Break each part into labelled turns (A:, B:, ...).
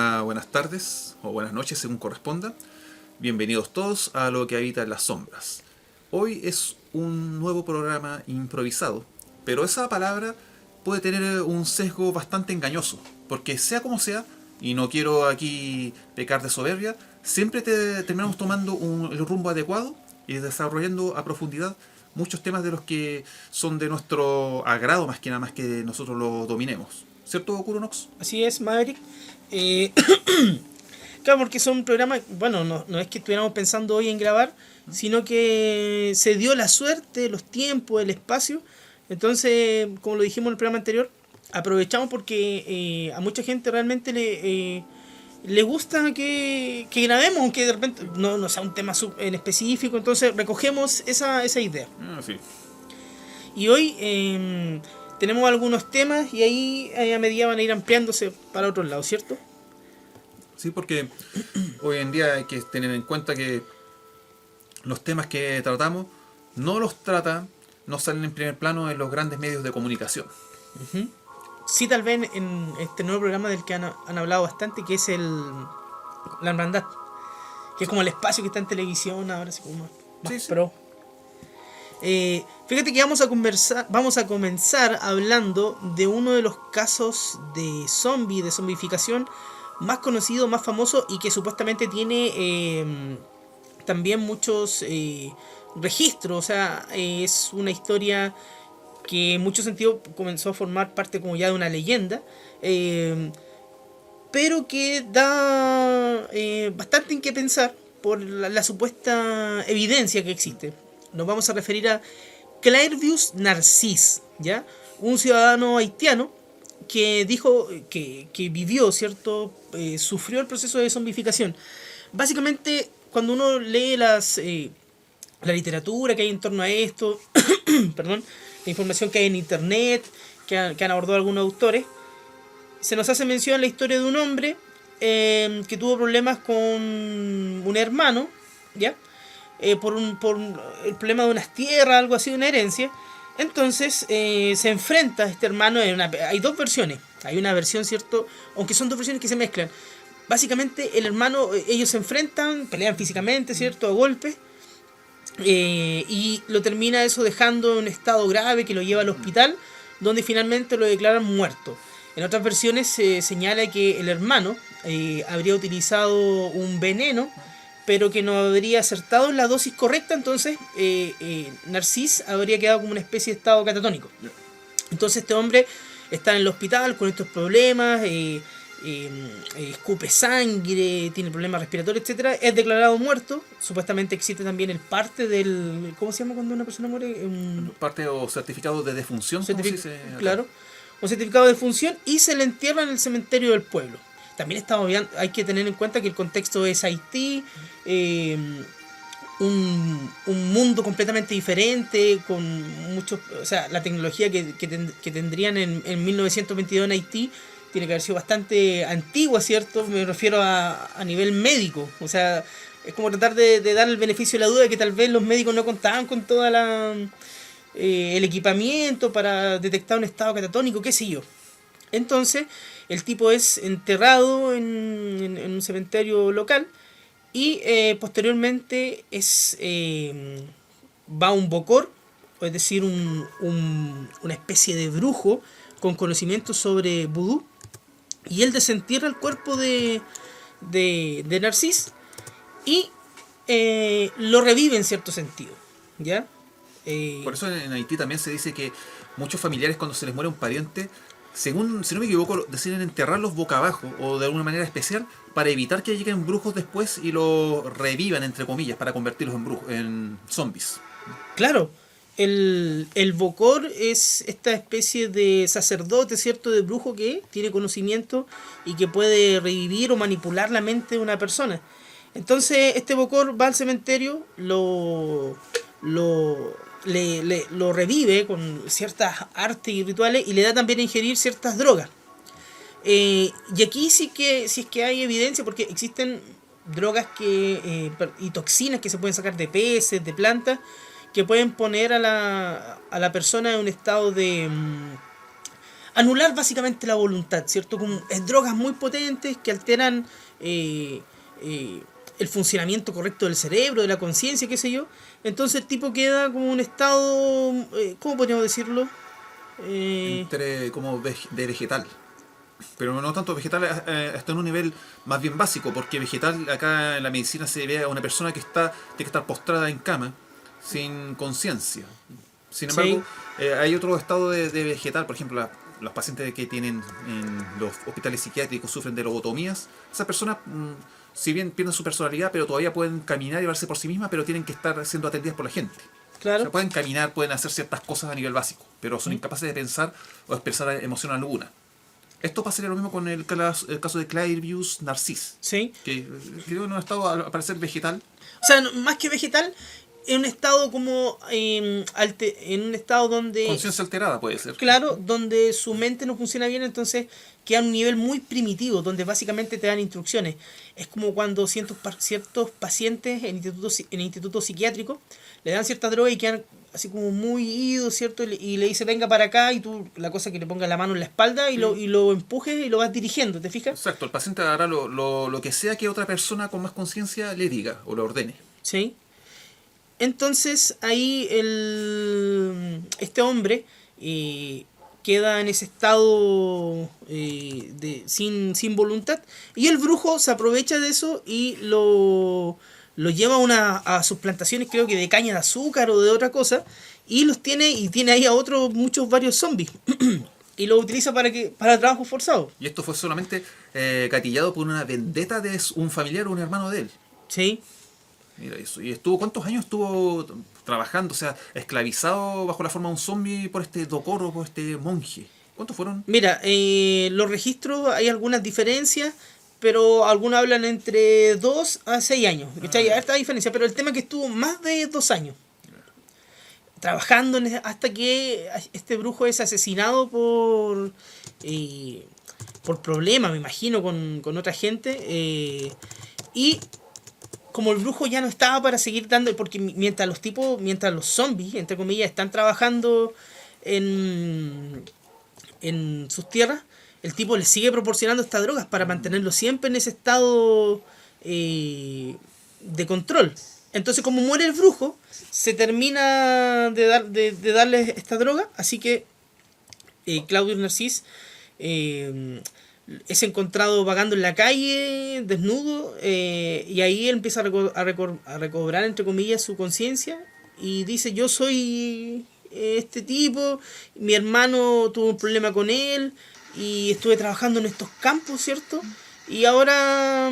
A: Hola, buenas tardes o buenas noches según corresponda. Bienvenidos todos a Lo que habita en las sombras. Hoy es un nuevo programa improvisado, pero esa palabra puede tener un sesgo bastante engañoso, porque sea como sea, y no quiero aquí pecar de soberbia, siempre terminamos tomando el rumbo adecuado y desarrollando a profundidad muchos temas de los que son de nuestro agrado más que nada, más que nosotros lo dominemos. ¿Cierto, Kuronox?
B: Así es, Maverick. Eh, claro, porque son programas, bueno, no es que estuviéramos pensando hoy en grabar, sino que se dio la suerte, los tiempos, el espacio. Entonces, como lo dijimos en el programa anterior, aprovechamos porque a mucha gente realmente le gusta que grabemos, aunque de repente no sea un tema en específico. Entonces, recogemos esa idea.
A: Sí.
B: Y hoy tenemos algunos temas y ahí a medida van a ir ampliándose para otros lados, ¿cierto?
A: Sí, porque hoy en día hay que tener en cuenta que los temas que tratamos no salen en primer plano en los grandes medios de comunicación.
B: Uh-huh. Sí, tal vez en este nuevo programa del que han hablado bastante, que es La Hermandad, que es como el espacio que está en televisión ahora, así como más
A: Sí.
B: pro. Fíjate que vamos a comenzar hablando de uno de los casos de zombificación más conocido, más famoso y que supuestamente tiene también muchos registros. O sea, es una historia que en muchos sentidos comenzó a formar parte como ya de una leyenda, pero que da bastante en qué pensar por la supuesta evidencia que existe. Nos vamos a referir a Clairvius Narcís, ¿ya? Un ciudadano haitiano que dijo que vivió, ¿cierto? Sufrió el proceso de zombificación. Básicamente, cuando uno lee la literatura que hay en torno a esto, perdón, la información que hay en internet, que han abordado algunos autores, se nos hace mención la historia de un hombre que tuvo problemas con un hermano, ¿ya? Por el problema de unas tierras, algo así, una herencia. Entonces se enfrenta a este hermano. Hay dos versiones. Hay una versión, ¿cierto? Aunque son dos versiones que se mezclan. Básicamente el hermano, ellos se enfrentan, pelean físicamente, ¿cierto? A golpes. Y lo termina eso dejando en un estado grave que lo lleva al hospital, donde finalmente lo declaran muerto. En otras versiones se señala que el hermano habría utilizado un veneno, pero que no habría acertado en la dosis correcta. Entonces Narcís habría quedado como una especie de estado catatónico. Entonces este hombre está en el hospital con estos problemas, escupe sangre, tiene problemas respiratorios, etcétera. Es declarado muerto. Supuestamente existe también el parte del... ¿Cómo se llama cuando una persona muere?
A: Parte o certificado de defunción,
B: claro, un certificado de defunción, y se le entierra en el cementerio del pueblo. También hay que tener en cuenta que el contexto es Haití, un mundo completamente diferente, con muchos, o sea, la tecnología que tendrían en 1922 en Haití tiene que haber sido bastante antigua, ¿cierto? Me refiero a nivel médico. O sea, es como tratar de dar el beneficio de la duda de que tal vez los médicos no contaban con toda el equipamiento para detectar un estado catatónico, qué sé yo. Entonces, el tipo es enterrado en un cementerio local y posteriormente va un bokor, es decir, una especie de brujo con conocimientos sobre vudú, y él desentierra el cuerpo de Narcís y lo revive en cierto sentido, ¿ya?
A: Por eso en Haití también se dice que muchos familiares, cuando se les muere un pariente, según, si no me equivoco, deciden enterrarlos boca abajo o de alguna manera especial para evitar que lleguen brujos después y lo revivan, entre comillas, para convertirlos en zombies.
B: Claro, el bokor es esta especie de sacerdote, ¿cierto? De brujo que tiene conocimiento y que puede revivir o manipular la mente de una persona. Entonces este bokor va al cementerio, lo revive con ciertas artes y rituales, y le da también a ingerir ciertas drogas. Y aquí sí que, si es que hay evidencia, porque existen drogas y toxinas que se pueden sacar de peces, de plantas, que pueden poner a la persona en un estado de anular básicamente la voluntad, ¿cierto? Como drogas muy potentes que alteran el funcionamiento correcto del cerebro, de la conciencia, qué sé yo. Entonces el tipo queda como un estado, ¿cómo podríamos decirlo? Eh,
A: Entre como de vegetal. Pero no tanto vegetal, hasta en un nivel más bien básico, porque vegetal acá en la medicina se ve a una persona que tiene que estar postrada en cama, sin conciencia. Sin embargo,
B: sí,
A: hay otro estado de vegetal, por ejemplo, los pacientes que tienen en los hospitales psiquiátricos sufren de lobotomías. Esas personas, si bien pierden su personalidad, pero todavía pueden caminar y verse por sí mismas, pero tienen que estar siendo atendidas por la gente. O sea,
B: claro.
A: pueden caminar, pueden hacer ciertas cosas a nivel básico, pero son incapaces de pensar o expresar emoción alguna. Esto pasaría lo mismo con el caso de Clairvius Narcisse,
B: Sí.
A: que creo en un estado al parecer vegetal.
B: O sea, más que vegetal, en un estado como en un estado donde,
A: Conciencia alterada puede ser.
B: claro, donde su mente no funciona bien, entonces queda a un nivel muy primitivo, donde básicamente te dan instrucciones. Es como cuando ciertos pacientes en instituto psiquiátrico le dan cierta droga y quedan así como muy idos, ¿cierto? Y le dice venga para acá y tú la cosa que le ponga la mano en la espalda y lo empujes y lo vas dirigiendo, ¿te fijas?
A: Exacto, el paciente hará lo que sea que otra persona con más conciencia le diga o le ordene.
B: Sí. Entonces ahí este hombre queda en ese estado sin voluntad y el brujo se aprovecha de eso y lo lleva a sus plantaciones, creo que de caña de azúcar o de otra cosa, y tiene ahí a varios zombies y lo utiliza para trabajo forzado.
A: Y esto fue solamente gatillado por una vendetta de un familiar o un hermano de él.
B: Sí.
A: Mira eso. ¿Y cuántos años estuvo trabajando, o sea, esclavizado bajo la forma de un zombie por este docoro, por este monje? ¿Cuántos fueron?
B: Mira, los registros hay algunas diferencias, pero algunos hablan entre 2 a 6 años. ¿Cachai? Hay harta diferencia, pero el tema es que estuvo más de 2 años trabajando hasta que este brujo es asesinado por problemas, me imagino, con otra gente. Y como el brujo ya no estaba para seguir dando, porque mientras los zombies, entre comillas, están trabajando en sus tierras, el tipo les sigue proporcionando estas drogas para mantenerlo siempre en ese estado de control. Entonces, como muere el brujo, se termina de darle esta droga, así que Claudio Narcís es encontrado vagando en la calle, desnudo, y ahí él empieza a recobrar, entre comillas, su conciencia y dice, yo soy este tipo, mi hermano tuvo un problema con él y estuve trabajando en estos campos, ¿cierto? Y ahora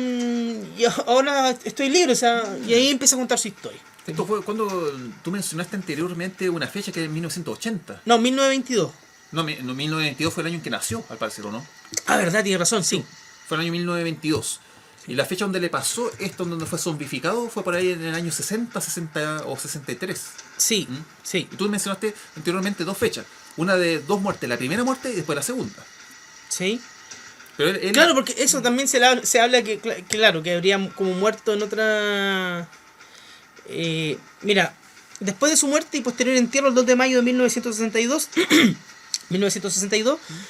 B: estoy libre, o sea, y ahí empieza a contar su historia.
A: Esto fue cuando tú mencionaste anteriormente una fecha que es 1980.
B: No, 1922.
A: No, 1922 fue el año en que nació, al parecer, ¿o no?
B: Ah, verdad, tiene razón, sí.
A: Fue el año 1922. Y la fecha donde le pasó esto, donde fue zombificado, fue por ahí en el año 60, 60 o 63.
B: Sí,
A: ¿Mm?
B: sí,
A: Y tú mencionaste anteriormente dos fechas. Una de dos muertes, la primera muerte y después la segunda.
B: sí.
A: Pero
B: Claro, porque eso también se habla claro, que habría como muerto en otra... mira, después de su muerte y posterior entierro el 2 de mayo de 1962,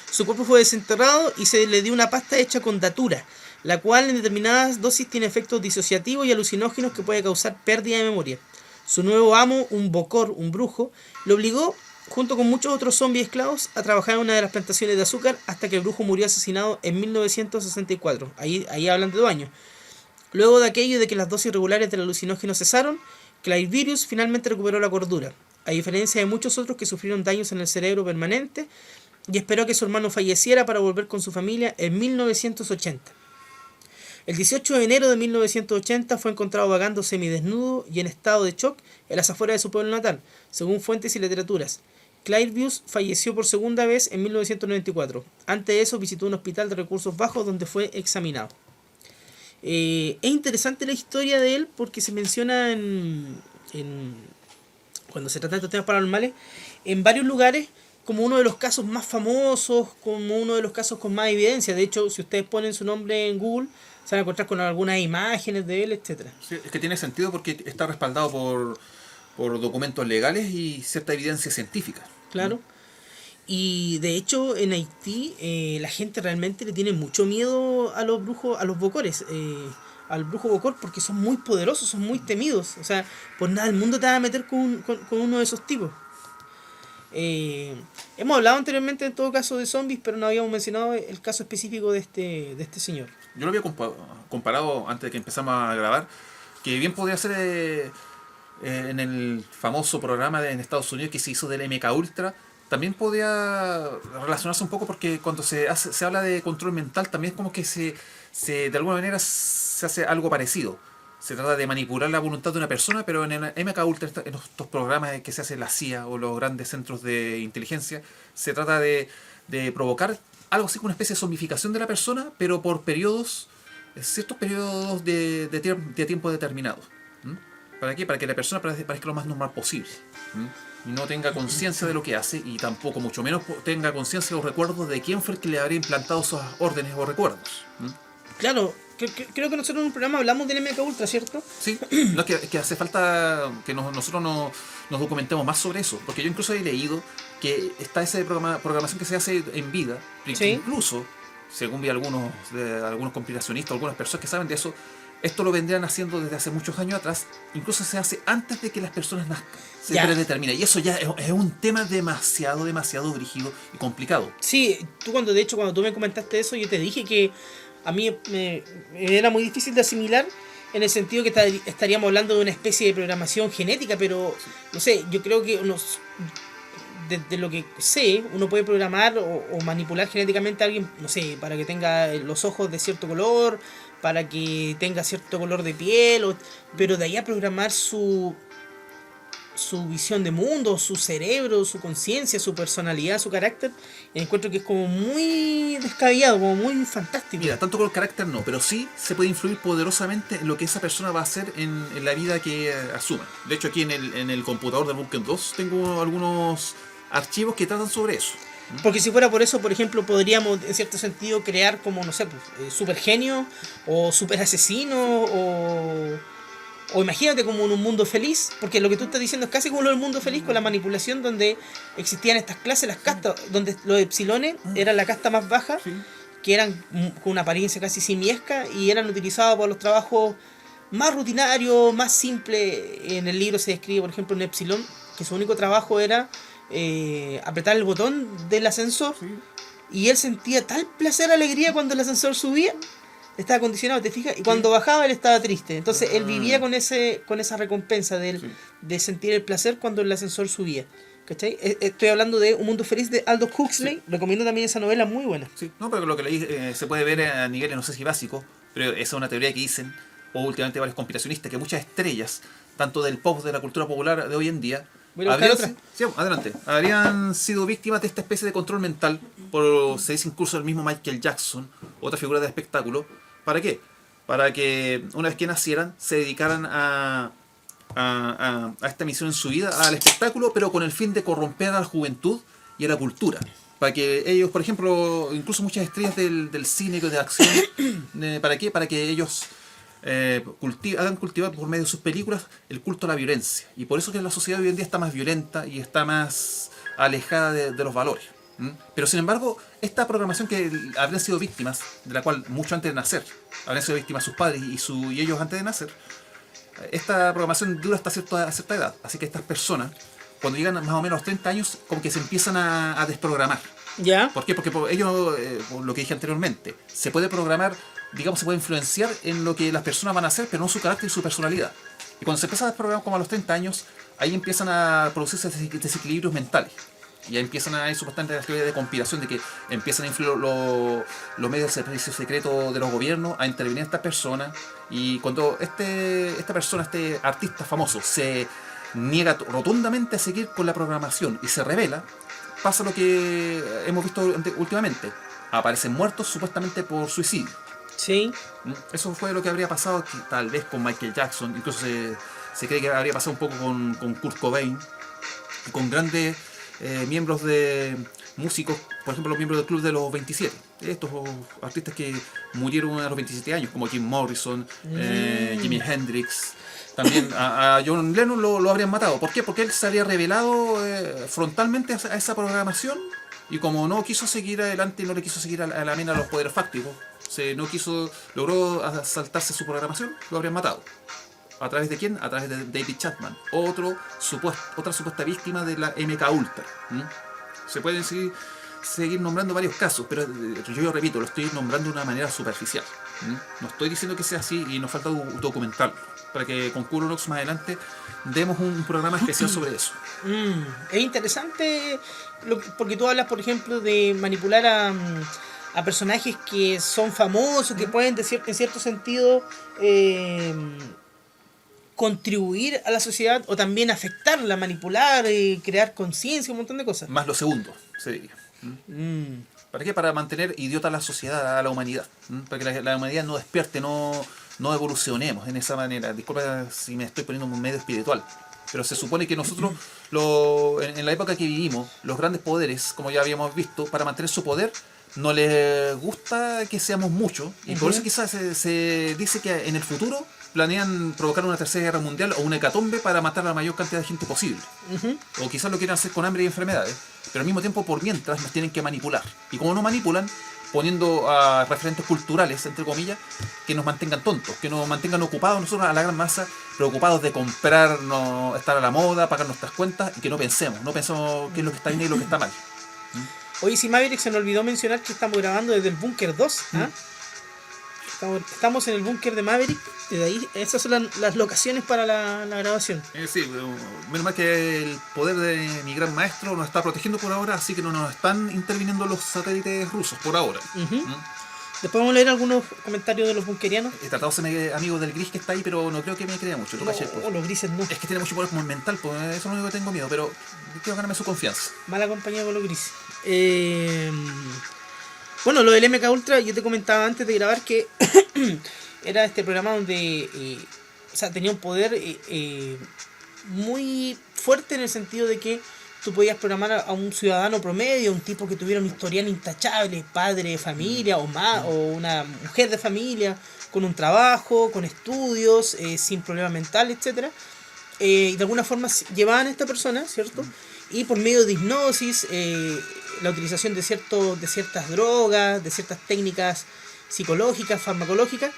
B: su cuerpo fue desenterrado y se le dio una pasta hecha con datura, la cual en determinadas dosis tiene efectos disociativos y alucinógenos que puede causar pérdida de memoria. Su nuevo amo, un bokor, un brujo, lo obligó, junto con muchos otros zombies esclavos, a trabajar en una de las plantaciones de azúcar hasta que el brujo murió asesinado en 1964. Ahí hablan de 2 años. Luego de aquello y de que las dosis regulares del alucinógeno cesaron, Clairvirus finalmente recuperó la cordura, a diferencia de muchos otros que sufrieron daños en el cerebro permanente, y esperó que su hermano falleciera para volver con su familia en 1980. El 18 de enero de 1980 fue encontrado vagando semidesnudo y en estado de shock en las afueras de su pueblo natal, según fuentes y literaturas. Clairvius falleció por segunda vez en 1994. Antes de eso visitó un hospital de recursos bajos donde fue examinado. Es interesante la historia de él porque se menciona cuando se trata de estos temas paranormales en varios lugares como uno de los casos más famosos, como uno de los casos con más evidencia. De hecho, si ustedes ponen su nombre en Google, se van a encontrar con algunas imágenes de él, etcétera.
A: Sí, es que tiene sentido porque está respaldado por documentos legales y cierta evidencia científica.
B: Claro. Y de hecho en Haití la gente realmente le tiene mucho miedo a los brujos, a los bocores, al brujo bocor, porque son muy poderosos, son muy temidos. O sea, por nada el mundo te va a meter con uno de esos tipos. Eh, Hemos hablado anteriormente en todo caso de zombies, pero no habíamos mencionado el caso específico de este señor.
A: Yo lo había comparado antes de que empezamos a grabar, que bien podría ser en el famoso programa en Estados Unidos que se hizo del MK Ultra, también podría relacionarse un poco porque cuando se habla de control mental también es como que de alguna manera se hace algo parecido. Se trata de manipular la voluntad de una persona, pero en el MK Ultra, en estos programas que se hace la CIA o los grandes centros de inteligencia, se trata de provocar algo así como una especie de zombificación de la persona, pero por periodos, ciertos periodos de tiempo determinados. ¿Mm? ¿Para qué? Para que la persona parezca lo más normal posible. ¿Mm? Y no tenga conciencia de lo que hace y tampoco, mucho menos, tenga conciencia o recuerdos de quién fue el que le habría implantado esos órdenes o recuerdos. ¿Mm?
B: Claro, creo que nosotros en un programa hablamos del MK Ultra, ¿cierto?
A: Sí, no, que hace falta que nosotros nos documentemos más sobre eso, porque yo incluso he leído que está esa programación que se hace en vida,
B: Sí.
A: incluso, según vi algunos conspiracionistas, algunas personas que saben de eso, esto lo vendrían haciendo desde hace muchos años atrás, incluso se hace antes de que las personas nazcan, se
B: Ya.
A: predetermina, y eso ya es un tema demasiado brígido y complicado.
B: Sí, de hecho cuando tú me comentaste eso, yo te dije que a mí me era muy difícil de asimilar en el sentido que estaríamos hablando de una especie de programación genética, pero no sé, yo creo que de lo que sé, uno puede programar o manipular genéticamente a alguien, no sé, para que tenga los ojos de cierto color, para que tenga cierto color de piel, pero de ahí a programar su visión de mundo, su cerebro, su conciencia, su personalidad, su carácter, encuentro que es como muy descabellado, como muy fantástico.
A: Mira, tanto con el carácter no, pero sí se puede influir poderosamente en lo que esa persona va a hacer en la vida que asuma. De hecho, aquí en el computador de Vulcan 2 tengo algunos archivos que tratan sobre eso.
B: Porque si fuera por eso, por ejemplo, podríamos en cierto sentido crear como, no sé, pues, super genio o super asesino o imagínate como en un mundo feliz, porque lo que tú estás diciendo es casi como lo del mundo feliz con la manipulación donde existían estas clases, las castas, donde los epsilones eran la casta más baja,
A: Sí.
B: que eran con una apariencia casi simiesca y eran utilizados para los trabajos más rutinarios, más simples. En el libro se describe, por ejemplo, un epsilon que su único trabajo era apretar el botón del ascensor
A: Sí.
B: y él sentía tal placer, alegría cuando el ascensor subía. Estaba condicionado, ¿te fijas? Y cuando bajaba él estaba triste. Entonces él vivía con esa recompensa de sentir el placer cuando el ascensor subía. ¿Cachai? Estoy hablando de Un Mundo Feliz de Aldous Huxley.
A: Sí.
B: Recomiendo también esa novela, muy buena.
A: Sí, no, pero lo que leí se puede ver a niveles, no sé si básicos, pero esa es una teoría que dicen, o últimamente varios conspiracionistas, que muchas estrellas, tanto del pop, de la cultura popular de hoy en día,
B: Voy a buscar otra.
A: sí, adelante, habrían sido víctimas de esta especie de control mental, se dice incluso el mismo Michael Jackson, otra figura de espectáculo. ¿Para qué? Para que una vez que nacieran se dedicaran a esta misión en su vida, al espectáculo, pero con el fin de corromper a la juventud y a la cultura. Para que ellos, por ejemplo, incluso muchas estrellas del cine, de acción, ¿para qué? Para que ellos hagan cultivar por medio de sus películas el culto a la violencia. Y por eso que la sociedad hoy en día está más violenta y está más alejada de los valores. ¿Mm? Pero sin embargo, esta programación que habrían sido víctimas, de la cual mucho antes de nacer, habrían sido víctimas sus padres y ellos antes de nacer, esta programación dura hasta cierta edad. Así que estas personas, cuando llegan más o menos a los 30 años, como que se empiezan a desprogramar.
B: ¿Ya?
A: ¿Por qué? Porque ellos, por lo que dije anteriormente, se puede programar, digamos, se puede influenciar en lo que las personas van a hacer, pero no su carácter y su personalidad. Y cuando se empieza a desprogramar como a los 30 años, ahí empiezan a producirse desequilibrios mentales. Y ahí empiezan a ir supuestamente las teorías de conspiración de que empiezan a influir los medios de servicio secreto de los gobiernos a intervenir en estas personas. Y cuando esta persona, este artista famoso, se niega rotundamente a seguir con la programación y se revela, pasa lo que hemos visto últimamente. Aparecen muertos supuestamente por suicidio.
B: Sí.
A: Eso fue lo que habría pasado tal vez con Michael Jackson. Incluso se cree que habría pasado un poco con Kurt Cobain y con grandes miembros de músicos, por ejemplo los miembros del Club de los 27, estos artistas que murieron a los 27 años, como Jim Morrison, Jimi Hendrix. También a John Lennon lo habrían matado. ¿Por qué? Porque él se había revelado frontalmente a esa programación Y como no quiso seguir adelante y no le quiso seguir a la mina a los poderes fácticos, logró saltarse su programación, lo habrían matado. ¿A través de quién? A través de David Chapman, otra supuesta víctima de la MK Ultra. Se pueden seguir nombrando varios casos, pero yo repito, lo estoy nombrando de una manera superficial. No estoy diciendo que sea así y nos falta documentarlo, para que con Curonox más adelante demos un programa especial sobre eso.
B: Es interesante porque tú hablas, por ejemplo, de manipular a personajes que son famosos, que pueden en cierto sentido contribuir a la sociedad o también afectarla, manipular, crear conciencia, un montón de cosas.
A: Más lo segundo, se diría. ¿Para qué? Para mantener idiota a la sociedad, a la humanidad. Para que la humanidad no despierte, no evolucionemos en esa manera. Disculpa si me estoy poniendo un medio espiritual, pero se supone que nosotros, en la época que vivimos, los grandes poderes, como ya habíamos visto, para mantener su poder, no les gusta que seamos muchos, y por eso quizás se dice que en el futuro planean provocar una tercera guerra mundial o una hecatombe para matar a la mayor cantidad de gente posible. O quizás lo quieran hacer con hambre y enfermedades, pero al mismo tiempo por mientras nos tienen que manipular. Y como no manipulan, poniendo a referentes culturales, entre comillas, que nos mantengan tontos, que nos mantengan ocupados nosotros a la gran masa, preocupados de comprar, estar a la moda, pagar nuestras cuentas, y que no pensemos qué es lo que está bien y lo que está mal.
B: Oye, si Maverick, se nos olvidó mencionar que estamos grabando desde el Búnker 2. Estamos en el búnker de Maverick, y de ahí esas son las locaciones para la grabación.
A: Sí, menos mal que el poder de mi gran maestro nos está protegiendo por ahora, así que no nos están interviniendo los satélites rusos por ahora.
B: Después vamos a leer algunos comentarios de los bunkerianos.
A: He tratado de ser amigo del gris que está ahí, pero no creo que me crea mucho.
B: Los grises no.
A: Es que tiene mucho poder como mental, pues eso es lo único que tengo miedo, pero quiero ganarme su confianza.
B: Mala compañía con los grises. Bueno, lo del MK Ultra, yo te comentaba antes de grabar que era este programa donde tenía un poder muy fuerte en el sentido de que tú podías programar a un ciudadano promedio, un tipo que tuviera un historial intachable, padre de familia o una mujer de familia, con un trabajo, con estudios, sin problema mental, etcétera. Y de alguna forma llevaban a esta persona, ¿cierto? Y por medio de hipnosis, la utilización de ciertas drogas, de ciertas técnicas psicológicas, farmacológicas,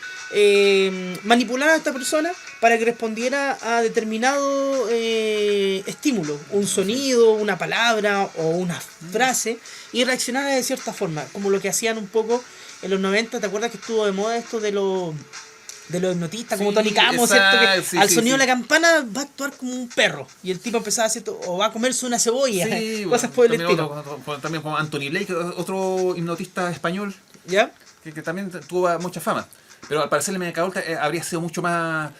B: manipular a esta persona para que respondiera a determinado estímulo, un sonido, una palabra o una frase, y reaccionara de cierta forma, como lo que hacían un poco en los 90. ¿Te acuerdas que estuvo de moda esto de los hipnotistas, como Tony Camo, ¿cierto? Que al sonido de la campana va a actuar como un perro, y el tipo empezaba a hacer o va a comerse una cebolla, cosas por el estilo.
A: También como Anthony Blake, otro hipnotista español,
B: ¿ya?
A: Que también tuvo mucha fama, pero al parecer el MK Ultra habría sido mucho más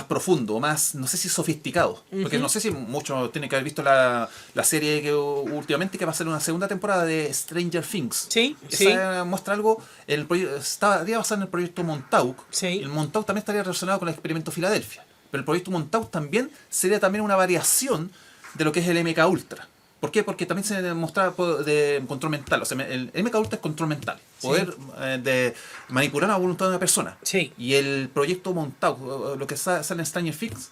A: profundo, más, no sé si sofisticado, porque no sé si muchos tienen que haber visto la serie que últimamente, que va a ser una segunda temporada de Stranger Things. Esa muestra algo, estaría basado en el proyecto Montauk. El Montauk también estaría relacionado con el experimento Filadelfia, pero el proyecto Montauk también sería también una variación de lo que es el MK Ultra. ¿Por qué? Porque también se demostraba de control mental. O sea, el MK Ultra es control mental. Poder de manipular la voluntad de una persona. Y el proyecto Montauk, lo que sale en Stranger Things,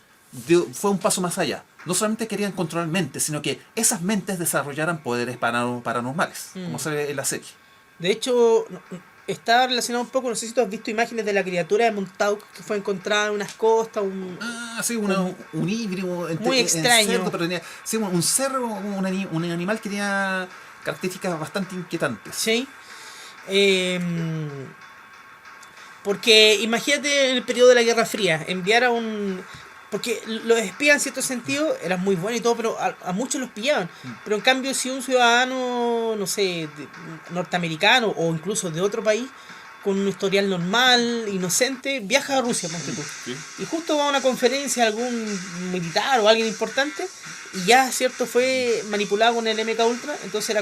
A: fue un paso más allá. No solamente querían controlar mentes, sino que esas mentes desarrollaran poderes paranormales, como se ve en la serie.
B: De hecho, está relacionado un poco, no sé si tú has visto imágenes de la criatura de Montauk que fue encontrada en unas costas.
A: Un híbrido
B: muy extraño.
A: Cerdo, pero tenía, un cerdo, un animal que tenía características bastante inquietantes.
B: Sí. Porque imagínate en el periodo de la Guerra Fría, enviar a un... Porque los espías en cierto sentido eran muy buenos y todo, pero a muchos los pillaban. Pero en cambio, si un ciudadano, no sé, norteamericano o incluso de otro país, con un historial normal, inocente, viaja a Rusia, ponte tú. Y justo va a una conferencia algún militar o alguien importante, y ya, cierto, fue manipulado con el MK Ultra. Entonces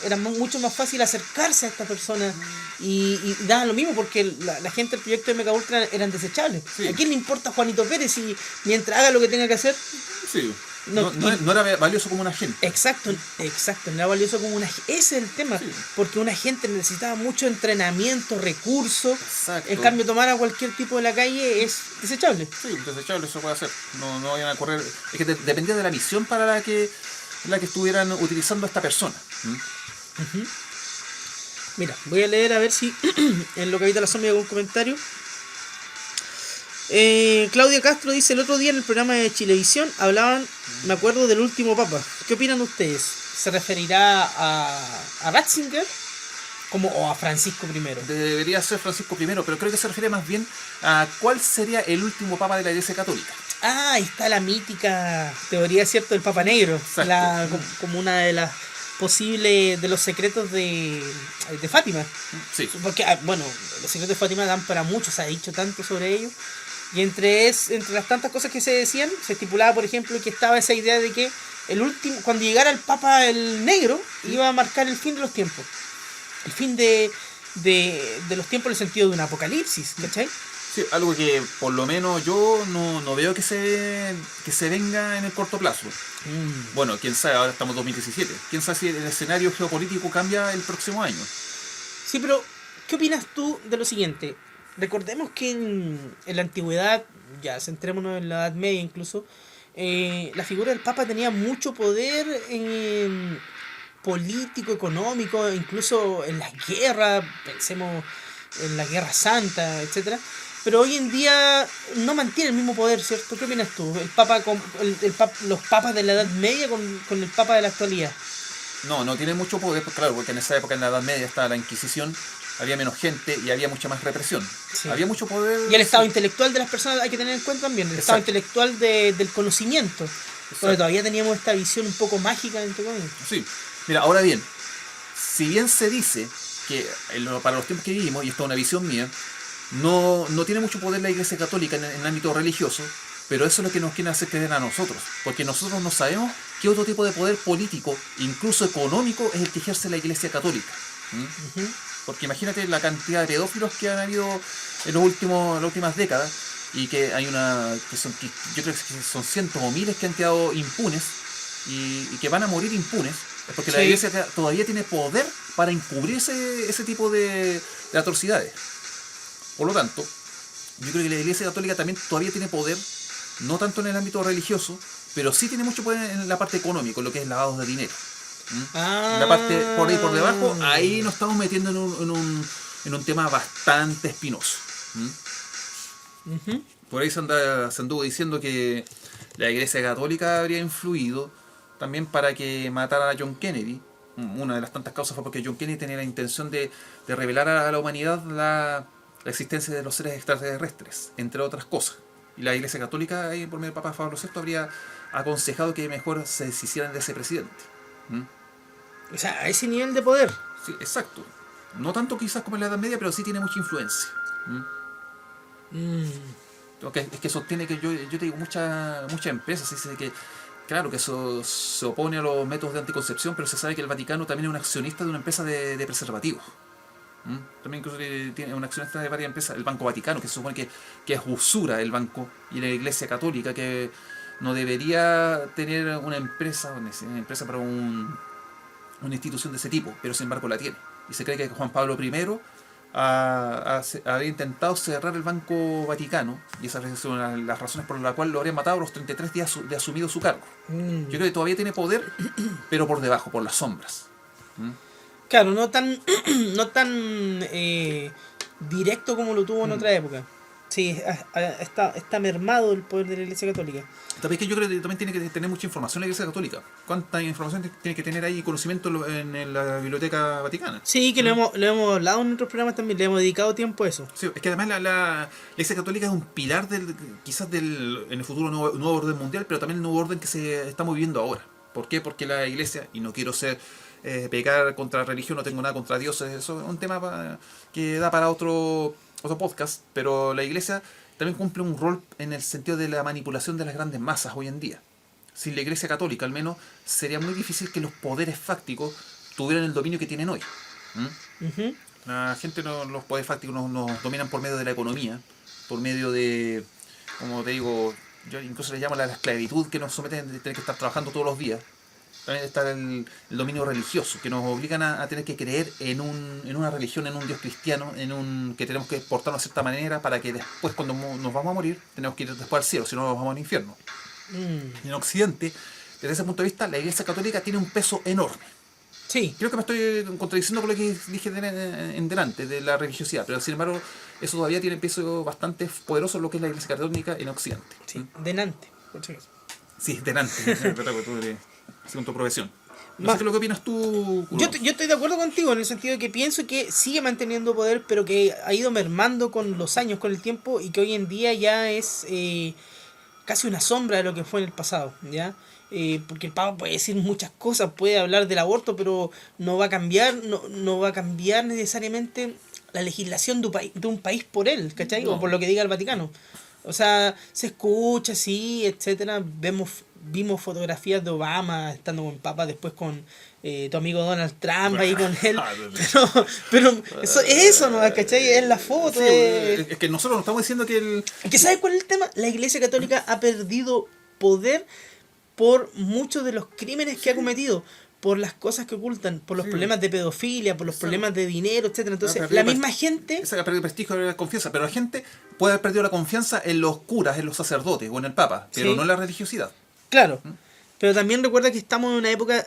B: era mucho más fácil acercarse a esta persona, y daba lo mismo, porque la gente del proyecto MK Ultra eran desechables. ¿A quién le importa Juanito Pérez si mientras haga lo que tenga que hacer?
A: No era valioso como un agente.
B: Exacto, no era valioso como un agente. Ese es el tema, porque un agente necesitaba mucho entrenamiento, recursos. En cambio, tomar a cualquier tipo de la calle es desechable.
A: Sí, desechable, eso puede hacer. No vayan a correr. Es que dependía de la misión para la que estuvieran utilizando a esta persona.
B: Ujú. Mira, voy a leer a ver si en lo que habita la sombra hay algún comentario. Claudia Castro dice: el otro día en el programa de Chilevisión hablaban, me acuerdo, del último papa. ¿Qué opinan ustedes? ¿Se referirá a Ratzinger o a Francisco I?
A: Debería ser Francisco I, pero creo que se refiere más bien a cuál sería el último papa de la Iglesia Católica.
B: Ah, ahí está la mítica teoría, ¿cierto?, del Papa Negro. Como una de las posibles, de los secretos de Fátima.
A: Sí.
B: Porque, bueno, los secretos de Fátima dan para mucho, se ha dicho tanto sobre ellos. Y entre las tantas cosas que se decían, se estipulaba, por ejemplo, que estaba esa idea de que cuando llegara el Papa el Negro, iba a marcar el fin de los tiempos. El fin de los tiempos en el sentido de un apocalipsis, ¿cachai?
A: Sí, algo que por lo menos yo no veo que se venga en el corto plazo. Bueno, quién sabe, ahora estamos en 2017. Quién sabe si el escenario geopolítico cambia el próximo año.
B: Sí, pero ¿qué opinas tú de lo siguiente? Recordemos que en la antigüedad, ya centrémonos en la Edad Media incluso, la figura del Papa tenía mucho poder político, económico, incluso en las guerras, pensemos en la Guerra Santa, etcétera. Pero hoy en día no mantiene el mismo poder, ¿cierto? ¿Qué opinas tú? Los papas de la Edad Media con el Papa de la actualidad.
A: No tiene mucho poder, pues claro, porque en esa época, en la Edad Media, estaba la Inquisición, había menos gente y había mucha más represión.
B: Sí.
A: Había mucho poder.
B: Y el estado intelectual de las personas hay que tener en cuenta también, el estado intelectual del conocimiento. Porque todavía teníamos esta visión un poco mágica, entre comillas.
A: Sí. Mira, ahora bien, si bien se dice que para los tiempos que vivimos, y esto es una visión mía, no tiene mucho poder la Iglesia Católica en el ámbito religioso, pero eso es lo que nos quieren hacer creer a nosotros, porque nosotros no sabemos qué otro tipo de poder político, incluso económico, es el que ejerce la Iglesia Católica.
B: Uh-huh.
A: Porque imagínate la cantidad de pedófilos que han habido en las últimas décadas, y que hay yo creo que son cientos o miles que han quedado impunes y que van a morir impunes, es porque la Iglesia todavía tiene poder para encubrir ese tipo de atrocidades. Por lo tanto, yo creo que la Iglesia Católica también todavía tiene poder, no tanto en el ámbito religioso, pero sí tiene mucho poder en la parte económica, en lo que es lavados de dinero. En la parte por ahí por debajo, ahí nos estamos metiendo en un tema bastante espinoso.
B: Uh-huh.
A: Por ahí se anduvo diciendo que la Iglesia Católica habría influido también para que matara a John Kennedy. Una de las tantas causas fue porque John Kennedy tenía la intención de revelar a la humanidad la existencia de los seres extraterrestres, entre otras cosas. Y la Iglesia Católica, ahí por medio del Papa Pablo VI, habría aconsejado que mejor se deshicieran de ese presidente.
B: O sea, a ese nivel de poder.
A: Sí, exacto. No tanto quizás como en la Edad Media, pero sí tiene mucha influencia. Okay, es que sostiene que yo te digo, muchas empresas dicen que, claro, que eso se opone a los métodos de anticoncepción, pero se sabe que el Vaticano también es un accionista de una empresa de preservativos. También incluso tiene una accionista de varias empresas, el Banco Vaticano, que se supone que es usura el banco, y la Iglesia Católica, que no debería tener una empresa para una institución de ese tipo, pero sin embargo la tiene. Y se cree que Juan Pablo I había intentado cerrar el Banco Vaticano, y esas son las razones por las cuales lo habría matado a los 33 días de asumido su cargo. Yo creo que todavía tiene poder, pero por debajo, por las sombras.
B: Claro, no tan directo como lo tuvo en otra época. Sí, está mermado el poder de la Iglesia Católica.
A: También que yo creo que también tiene que tener mucha información la Iglesia Católica. ¿Cuánta información tiene que tener ahí, conocimiento en la Biblioteca Vaticana?
B: Sí, que lo hemos hablado en otros programas también, le hemos dedicado tiempo a eso.
A: Sí, es que además la Iglesia Católica es un pilar quizás en el futuro nuevo orden mundial, pero también el nuevo orden que se estamos viviendo ahora. ¿Por qué? Porque la Iglesia, y no quiero pecar contra la religión, no tengo nada contra dioses, eso es un tema que da para otro podcast, pero la Iglesia también cumple un rol en el sentido de la manipulación de las grandes masas hoy en día. Sin la Iglesia Católica, al menos, sería muy difícil que los poderes fácticos tuvieran el dominio que tienen hoy.
B: Uh-huh.
A: La gente, los poderes fácticos nos dominan por medio de la economía, por medio de, como te digo, yo incluso le llamo la esclavitud, que nos someten a tener que estar trabajando todos los días. También está el dominio religioso, que nos obligan a tener que creer en una religión, en un Dios cristiano, que tenemos que portarnos de cierta manera para que después, cuando nos vamos a morir, tenemos que ir después al cielo, si no nos vamos al infierno. En Occidente, desde ese punto de vista, la Iglesia Católica tiene un peso enorme.
B: Sí.
A: Creo que me estoy contradiciendo por lo que dije en delante, de la religiosidad, pero sin embargo, eso todavía tiene peso bastante poderoso en lo que es la Iglesia Católica en Occidente.
B: Sí, denante, por si acaso.
A: Sí, delante, verdad, porque tú eres según tu profesión. No sé
B: Más-
A: qué es lo que opinas tú, Curón.
B: yo estoy de acuerdo contigo en el sentido de que pienso que sigue manteniendo poder, pero que ha ido mermando con los años, con el tiempo, y que hoy en día ya es casi una sombra de lo que fue en el pasado, ¿ya? Porque el Papa puede decir muchas cosas, puede hablar del aborto, pero no va a cambiar, no va a cambiar necesariamente la legislación de un país por él, ¿cachai? O
A: No.
B: por lo que diga el Vaticano. O sea, se escucha, sí, etcétera. Vimos fotografías de Obama estando con el Papa, después con tu amigo Donald Trump ahí con él. Pero eso es eso, ¿no? ¿Cachai? Es la foto.
A: Sí, es que nosotros no estamos diciendo que el...
B: ¿Que sabes cuál es el tema? La Iglesia Católica ha perdido poder por muchos de los crímenes que ha cometido, por las cosas que ocultan, por los
A: Sí.
B: problemas de pedofilia, por los
A: Exacto.
B: problemas de dinero, etcétera. Entonces,
A: perdido
B: la
A: pre-
B: misma gente,
A: Esa ha perdido prestigio, la confianza, pero la gente puede haber perdido la confianza en los curas, en los sacerdotes o en el Papa, pero
B: Sí.
A: no en la religiosidad.
B: claro, pero también recuerda que estamos en una época,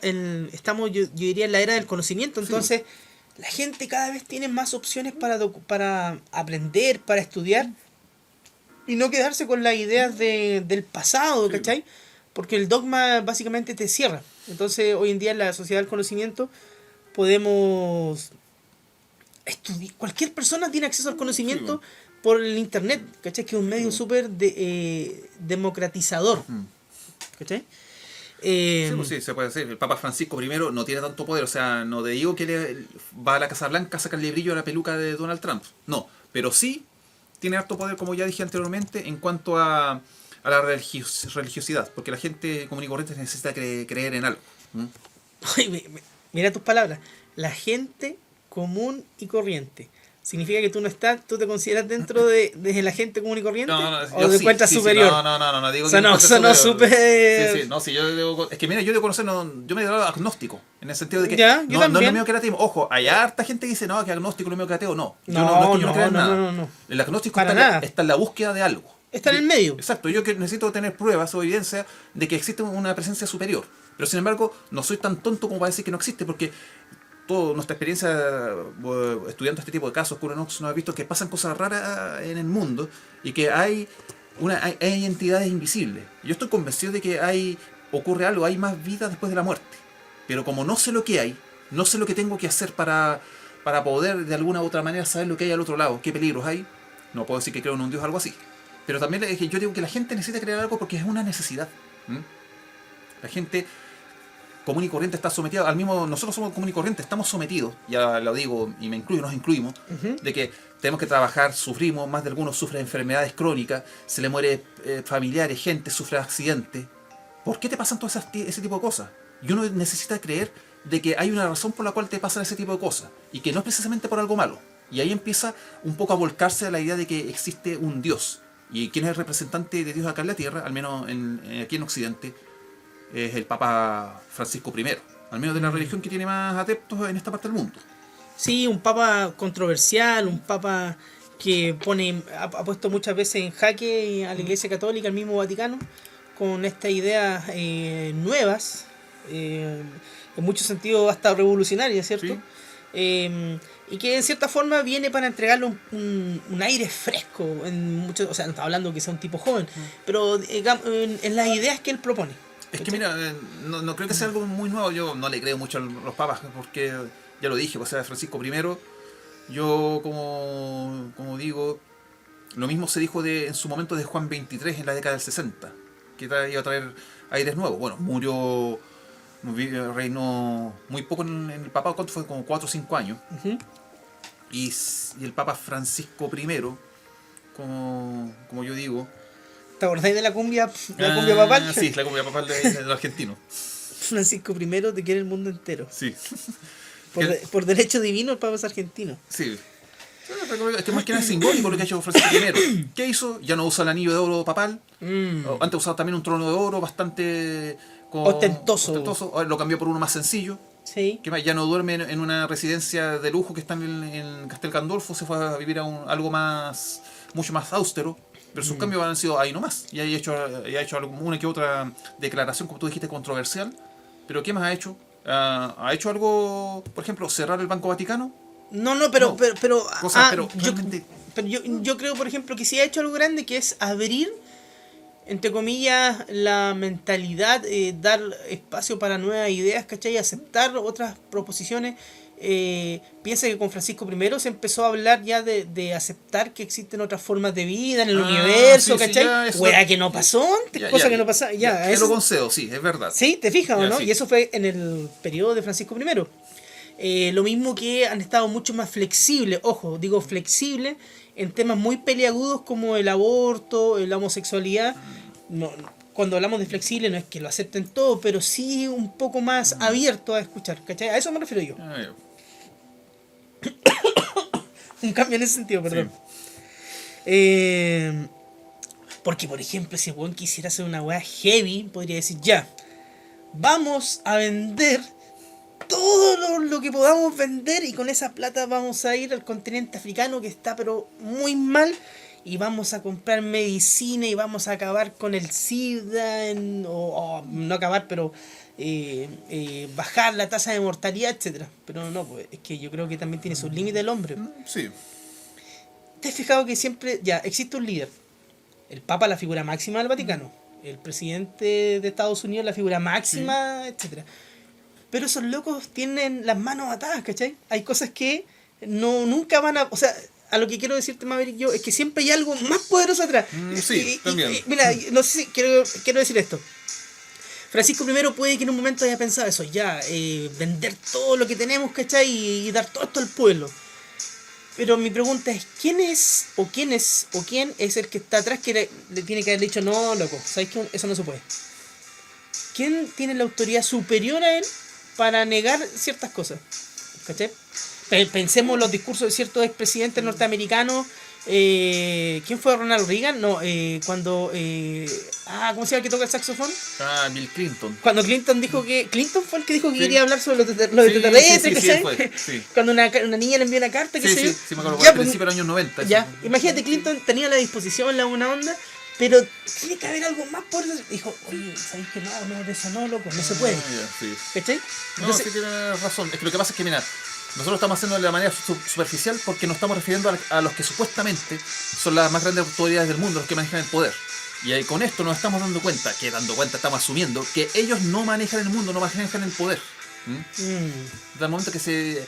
B: estamos yo diría en la era del conocimiento, entonces la gente cada vez tiene más opciones para aprender, para estudiar y no quedarse con las ideas del pasado,
A: Sí.
B: ¿cachai? Porque el dogma básicamente te cierra. Entonces, hoy en día en la sociedad del conocimiento podemos estudiar. Cualquier persona tiene acceso al conocimiento por el internet, ¿cachai? Que es un medio súper democratizador, ¿cachai?
A: Sí, pues sí, se puede decir. El Papa Francisco I no tiene tanto poder, o sea, no te digo que va a la Casa Blanca a sacarle brillo a la peluca de Donald Trump, no, pero sí tiene harto poder, como ya dije anteriormente, en cuanto a la religiosidad, porque la gente común y corriente necesita creer en algo.
B: Ay, mira tus palabras. La gente común y corriente. ¿Significa que tú te consideras dentro de la gente común y corriente? ¿O
A: yo
B: te
A: sí,
B: encuentras
A: sí, sí,
B: superior?
A: no, digo
B: Sonó-
A: me encuentro
B: sonó
A: superior.
B: súper-
A: Sí, sí, no, sí, es que mira, yo debo conocer, yo me declaro agnóstico, en el sentido de que
B: Ya, yo
A: no es lo
B: también.
A: mío que era ateo. Ojo, hay harta gente que dice, no, que agnóstico es lo mío que ateo, no.
B: No,
A: No es que yo
B: no,
A: crea en
B: no,
A: nada.
B: no.
A: El agnóstico
B: Para
A: está,
B: nada.
A: está en la búsqueda de algo.
B: Está en el medio.
A: Exacto, yo que necesito tener pruebas o evidencia de que existe una presencia superior. Pero sin embargo, no soy tan tonto como para decir que no existe, porque toda nuestra experiencia estudiando este tipo de casos, Curenox nos ha visto que pasan cosas raras en el mundo y que hay entidades invisibles. Yo estoy convencido de que ocurre algo, hay más vida después de la muerte. Pero como no sé lo que hay, no sé lo que tengo que hacer para poder de alguna u otra manera saber lo que hay al otro lado, qué peligros hay, no puedo decir que creo en un Dios o algo así. Pero también es que yo digo que la gente necesita creer algo porque es una necesidad. La gente común y corriente está sometida al mismo. Nosotros somos común y corriente, estamos sometidos, ya lo digo y me incluyo, nos incluimos, de que tenemos que trabajar, sufrimos, más de algunos sufren enfermedades crónicas, se le muere familiares, gente sufre accidentes. ¿Por qué te pasan todas ese tipo de cosas? Y uno necesita creer de que hay una razón por la cual te pasan ese tipo de cosas y que no es precisamente por algo malo. Y ahí empieza un poco a volcarse a la idea de que existe un Dios. Y quien es el representante de Dios acá en la Tierra, al menos aquí en Occidente, es el Papa Francisco I, al menos de la religión que tiene más adeptos en esta parte del mundo.
B: Sí, un papa controversial, un papa que ha puesto muchas veces en jaque a la Iglesia Católica, al mismo Vaticano, con estas ideas nuevas, en muchos sentidos hasta revolucionarias, ¿cierto?
A: Sí.
B: Y que en cierta forma viene para entregarle un aire fresco, o sea, no está hablando que sea un tipo joven, pero digamos, en las ideas que él propone.
A: Es que mira, no creo que sea algo muy nuevo. Yo no le creo mucho a los papas, porque ya lo dije, o sea, Francisco I, yo como digo, lo mismo se dijo en su momento de Juan XXIII en la década del 60, que iba a traer aires nuevos. Bueno, reinó muy poco en el papado, ¿cuánto fue? Como 4 o 5 años.
B: Ujú.
A: Y el Papa Francisco I, como yo digo...
B: ¿Te acordáis de la cumbia papal?
A: Sí, la cumbia papal del argentino.
B: Francisco I te quiere el mundo entero.
A: Sí.
B: Por derecho divino el papa es argentino.
A: Sí. Es que más que nada es simbólico lo que ha hecho Francisco I. ¿Qué hizo? Ya no usa el anillo de oro papal. Antes usaba también un trono de oro bastante...
B: Ostentoso.
A: Ahora lo cambió por uno más sencillo.
B: Sí.
A: ¿Qué más? Ya no duerme en una residencia de lujo que está en Castel Gandolfo. Se fue a vivir a algo mucho más austero. Pero sus cambios han sido ahí nomás. Y ha hecho una que otra declaración, como tú dijiste, controversial. Pero ¿qué más ha hecho? ¿Ha hecho algo, por ejemplo, cerrar el Banco Vaticano?
B: No, pero,
A: No.
B: ah,
A: Pero
B: yo,
A: realmente...
B: pero yo creo, por ejemplo, que sí ha hecho algo grande, que es abrir, entre comillas, la mentalidad, dar espacio para nuevas ideas, ¿cachai? Aceptar otras proposiciones. Piensa que con Francisco I se empezó a hablar ya de aceptar que existen otras formas de vida en el universo,
A: sí,
B: ¿cachai?
A: ya, eso...
B: Wea que no pasó antes,
A: Ya,
B: cosa
A: ya,
B: que no pasaba. Ya,
A: te lo
B: eso,
A: concedo, sí, es verdad.
B: sí, ¿te fijas o
A: Ya,
B: no?
A: sí.
B: Y eso fue en el periodo de Francisco I. Lo mismo que han estado mucho más flexibles, ojo, digo flexibles, en temas muy peliagudos como el aborto, la homosexualidad. Cuando hablamos de flexible no es que lo acepten todo, pero sí un poco más abierto a escuchar, ¿cachai? A eso me refiero yo.
A: Ya.
B: Un cambio en ese sentido, perdón. Porque, por ejemplo, si el weón quisiera hacer una weá heavy, podría decir, ya, vamos a vender todo lo que podamos vender y con esa plata vamos a ir al continente africano que está pero muy mal y vamos a comprar medicina y vamos a acabar con el SIDA, o no acabar, pero bajar la tasa de mortalidad, etcétera. Pero no, pues es que yo creo que también tiene sus límites el hombre.
A: Sí.
B: ¿Te has fijado que siempre ya existe un líder? El Papa, la figura máxima del Vaticano. El presidente de Estados Unidos, la figura máxima, etcétera. Pero esos locos tienen las manos atadas, ¿cachai? Hay cosas que nunca van a... O sea, a lo que quiero decirte, Maverick, yo, es que siempre hay algo más poderoso atrás.
A: Sí, también.
B: Mira, no sé si quiero decir esto. Francisco I puede que en un momento haya pensado eso, ya, vender todo lo que tenemos, ¿cachai? Y dar todo esto al pueblo. Pero mi pregunta es, ¿quién es quién es el que está atrás que le tiene que haber dicho, no, loco, ¿sabes qué? Eso no se puede? ¿Quién tiene la autoridad superior a él para negar ciertas cosas? ¿Cachai? Pensemos los discursos de ciertos expresidentes norteamericanos. ¿Quién fue Ronald Reagan? No, cuando... ¿cómo se llama el que toca el saxofón?
A: Bill Clinton.
B: Cuando Clinton dijo que... Clinton fue el que dijo que
A: Sí.
B: quería hablar sobre los extraterrestres, ¿cachai?
A: Fue, sí.
B: Cuando una niña le envió una carta, que
A: Sí, me acuerdo,
B: ya,
A: al principio de los años 90.
B: ya,
A: Eso.
B: imagínate, Clinton tenía la disposición, la buena onda, pero tiene que haber algo más por eso. Dijo, oye, ¿sabéis que no, de eso no, loco, no se puede.
A: Ya, sí.
B: ¿Cachai?
A: No,
B: Entonces,
A: sí tienes razón. Es que lo que pasa es que, mira, nosotros estamos haciendo de la manera superficial porque nos estamos refiriendo a los que supuestamente son las más grandes autoridades del mundo, los que manejan el poder. Y ahí con esto nos estamos dando cuenta, estamos asumiendo que ellos no manejan el mundo, no manejan el poder. Desde el momento que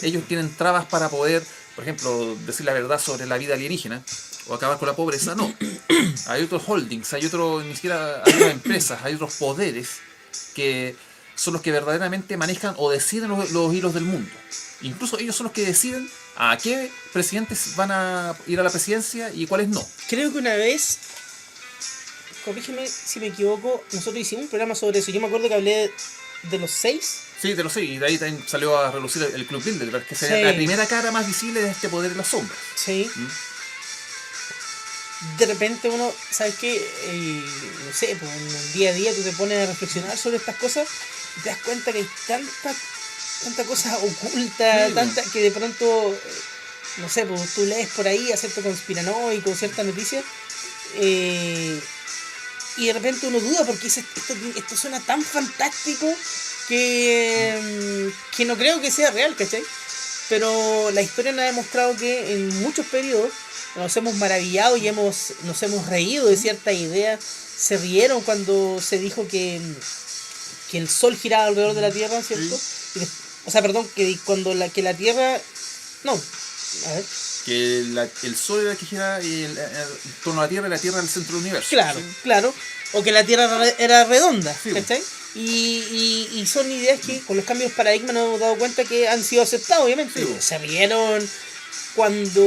A: ellos tienen trabas para poder, por ejemplo, decir la verdad sobre la vida alienígena o acabar con la pobreza, no. Hay otros holdings, hay ni siquiera hay otras empresas, hay otros poderes que son los que verdaderamente manejan o deciden los hilos del mundo. Incluso ellos son los que deciden a qué presidentes van a ir a la presidencia y cuáles no.
B: creo que una vez, corrígeme si me equivoco, nosotros hicimos un programa sobre eso. Yo me acuerdo que hablé de los 6.
A: Sí, te lo sé, y de ahí también salió a relucir el Club Bilderberg, que sería la primera cara más visible de este poder en las sombras.
B: Sí. De repente uno, ¿sabes qué? No sé, pues en el día a día tú te pones a reflexionar sobre estas cosas y te das cuenta que hay tanta cosa oculta,
A: Sí,
B: que de pronto, no sé, pues tú lees por ahí, acepto conspiranoico, cierta noticia, y de repente uno duda porque dice, esto suena tan fantástico que no creo que sea real, ¿cachai? Pero la historia nos ha demostrado que en muchos periodos nos hemos maravillado y nos hemos reído de ciertas ideas. Se rieron cuando se dijo que el sol giraba alrededor de la Tierra, ¿cierto?
A: Sí.
B: O sea, perdón, que la Tierra... No, a ver.
A: Que el sol era el que gira en torno a la Tierra es el centro del universo.
B: Claro,
A: ¿sí?
B: claro. O que la Tierra era redonda,
A: Sí.
B: ¿cachai? Y son ideas que con los cambios de paradigma nos hemos dado cuenta que han sido aceptadas, obviamente.
A: Sí.
B: Se rieron cuando,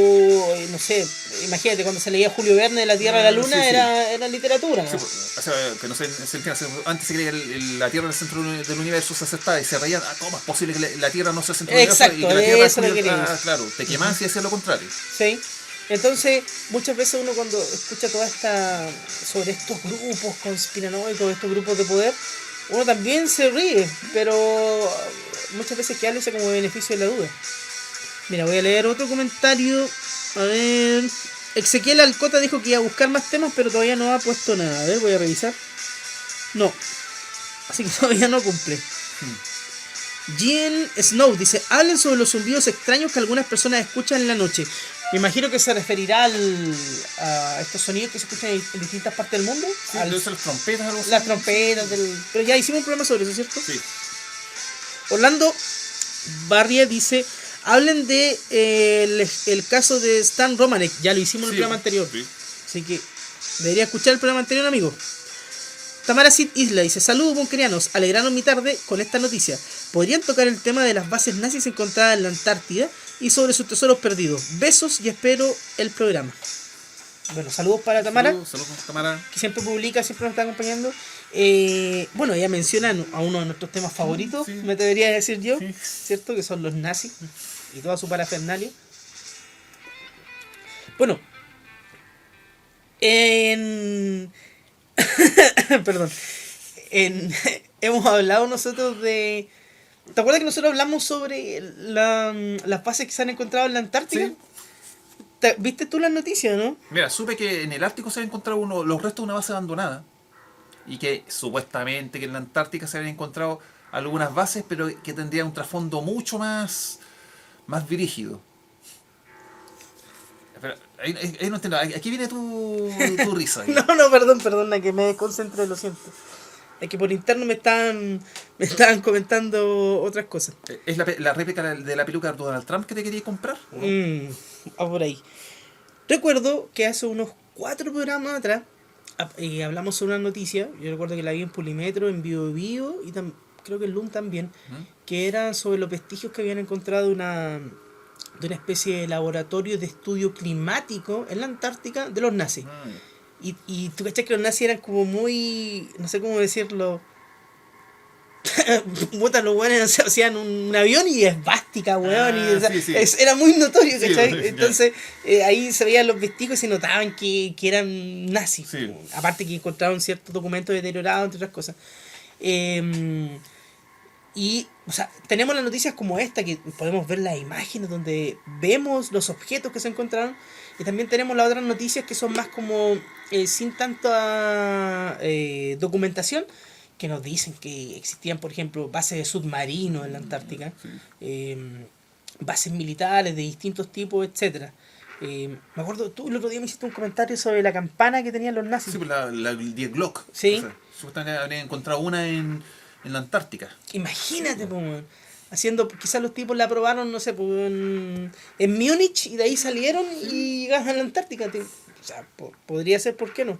B: no sé, imagínate, cuando se leía Julio Verne de la Tierra a la Luna,
A: Sí.
B: era literatura, ¿no?
A: Sí, o sea, que no se entiende. Antes se creía que la Tierra era el centro del universo, se aceptaba y se reían. ¿Cómo es posible que la Tierra no sea el centro del universo?
B: Exacto,
A: Y que la Tierra
B: eso lo quería.
A: claro, te quemas y hacías lo contrario.
B: Sí. Entonces, muchas veces uno cuando escucha sobre estos grupos conspiranoicos, estos grupos de poder, uno también se ríe, pero muchas veces que habla como beneficio de la duda. Mira, voy a leer otro comentario. A ver. Ezequiel Alcota dijo que iba a buscar más temas, pero todavía no ha puesto nada. A ver, voy a revisar. No. Así que todavía no cumple. Jean Snow dice, hablen sobre los zumbidos extraños que algunas personas escuchan en la noche. Me imagino que se referirá a estos sonidos que se escuchan en distintas partes del mundo.
A: Sí, debe ser las trompetas, algo así.
B: Las trompetas pero ya hicimos un programa sobre eso, ¿cierto?
A: Sí.
B: Orlando Barria dice, hablen de el caso de Stan Romanek. Ya lo hicimos en el programa anterior.
A: Sí.
B: Así que debería escuchar el programa anterior, amigo. Tamara Sid Isla dice, saludos bunkerianos, alegraron mi tarde con esta noticia. ¿Podrían tocar el tema de las bases nazis encontradas en la Antártida y sobre sus tesoros perdidos? Besos y espero el programa. Bueno, saludos para Tamara.
A: Saludos Tamara.
B: Que siempre publica, siempre nos está acompañando. Bueno, ella menciona a uno de nuestros temas favoritos,
A: Sí.
B: me debería decir yo,
A: Sí.
B: ¿cierto? Que son los nazis y toda su parafernalia. Bueno, perdón. Hemos hablado nosotros de... ¿Te acuerdas que nosotros hablamos sobre las bases que se han encontrado en la Antártica?
A: Sí.
B: ¿Viste tú las noticias, no?
A: Mira, supe que en el Ártico se habían encontrado los restos de una base abandonada y que supuestamente que en la Antártica se habían encontrado algunas bases, pero que tendrían un trasfondo mucho más brígido. Pero, ahí no entiendo. Aquí viene tu risa. Ahí.
B: No, perdona, que me desconcentré, lo siento. Es que por interno me estaban comentando otras cosas.
A: ¿Es la réplica de la peluca de Donald Trump que te quería comprar? ¿O no?
B: Por ahí. Recuerdo que hace unos 4 programas atrás hablamos sobre una noticia. Yo recuerdo que la vi en Pulimetro, en Bio Bio y creo que en LUM también, que era sobre los vestigios que habían encontrado de una especie de laboratorio de estudio climático en la Antártica de los nazis. Y tú cachás que los nazis eran como muy, no sé cómo decirlo, puta, los weones hacían un avión y esvástica, weón, y o sea,
A: sí.
B: era muy notorio,
A: Sí,
B: ¿cachai?
A: bueno,
B: Entonces ahí se veían los vestigios y se notaban que eran nazis.
A: Sí.
B: Aparte que encontraron ciertos documentos deteriorados, entre otras cosas. Y, o sea, tenemos las noticias como esta, que podemos ver las imágenes donde vemos los objetos que se encontraron. Y también tenemos las otras noticias que son más como sin tanta documentación, que nos dicen que existían, por ejemplo, bases de submarinos en la Antártica, bases militares de distintos tipos, etcétera. Me acuerdo, tú el otro día me hiciste un comentario sobre la campana que tenían los nazis.
A: Sí, pues la Die Glock.
B: Sí.
A: O sea, supuestamente habrían encontrado una en la Antártica.
B: Imagínate, pues, weón. Haciendo, quizás los tipos la probaron, no sé, pues, en Múnich y de ahí salieron y llegaron a la Antártica. O sea, podría ser, ¿por qué no?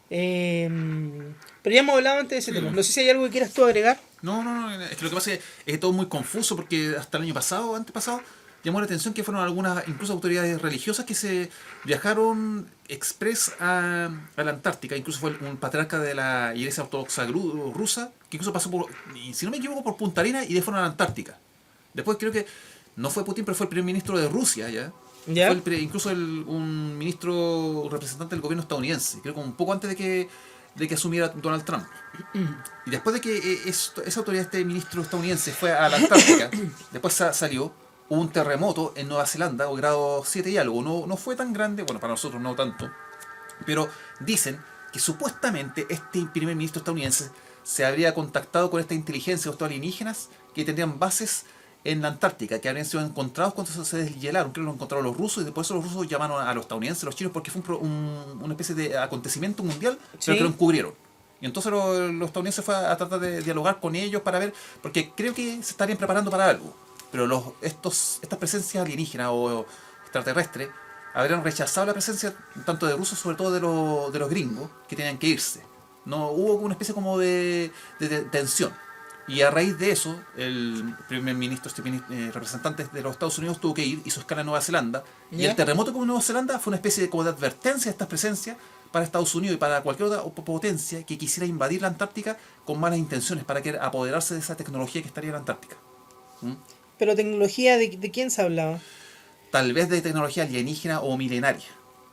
B: Pero ya hemos hablado antes de ese tema. No sé si hay algo que quieras tú agregar.
A: No, es que lo que pasa es que todo muy confuso porque hasta el año pasado, antepasado, llamó la atención que fueron algunas, incluso autoridades religiosas que se viajaron express a la Antártica. Incluso fue un patriarca de la Iglesia Ortodoxa rusa, que incluso pasó por, si no me equivoco, por Punta Arenas y de fueron a la Antártica. Después creo que no fue Putin, pero fue el primer ministro de Rusia, ¿ya?
B: ¿Ya?
A: Fue incluso un ministro representante del gobierno estadounidense, creo que un poco antes de que asumiera Donald Trump. Y después de que esa autoridad, este ministro estadounidense, fue a la Antártica, después salió, hubo un terremoto en Nueva Zelanda, o grado 7 y algo, no fue tan grande, bueno, para nosotros no tanto, pero dicen que supuestamente este primer ministro estadounidense se habría contactado con esta inteligencia, estos alienígenas, que tendrían bases en la Antártica, que habrían sido encontrados cuando se deshielaron. Creo que los encontraron los rusos y después los rusos llamaron a los estadounidenses, los chinos, porque fue una especie de acontecimiento mundial,
B: Sí.
A: pero que lo encubrieron. Y entonces los estadounidenses fue a tratar de dialogar con ellos para ver, porque creo que se estarían preparando para algo. Pero estas presencias alienígenas o extraterrestres habrían rechazado la presencia tanto de rusos, sobre todo de los gringos, que tenían que irse. No hubo una especie como de tensión. Y a raíz de eso, el primer ministro, representante de los Estados Unidos, tuvo que ir, hizo escala en Nueva Zelanda. Y
B: ¿Ya?
A: el terremoto con Nueva Zelanda fue una especie como de advertencia de estas presencias para Estados Unidos y para cualquier otra potencia que quisiera invadir la Antártica con malas intenciones para querer apoderarse de esa tecnología que estaría en la Antártica.
B: Pero tecnología, ¿de quién se hablaba?
A: Tal vez de tecnología alienígena o milenaria.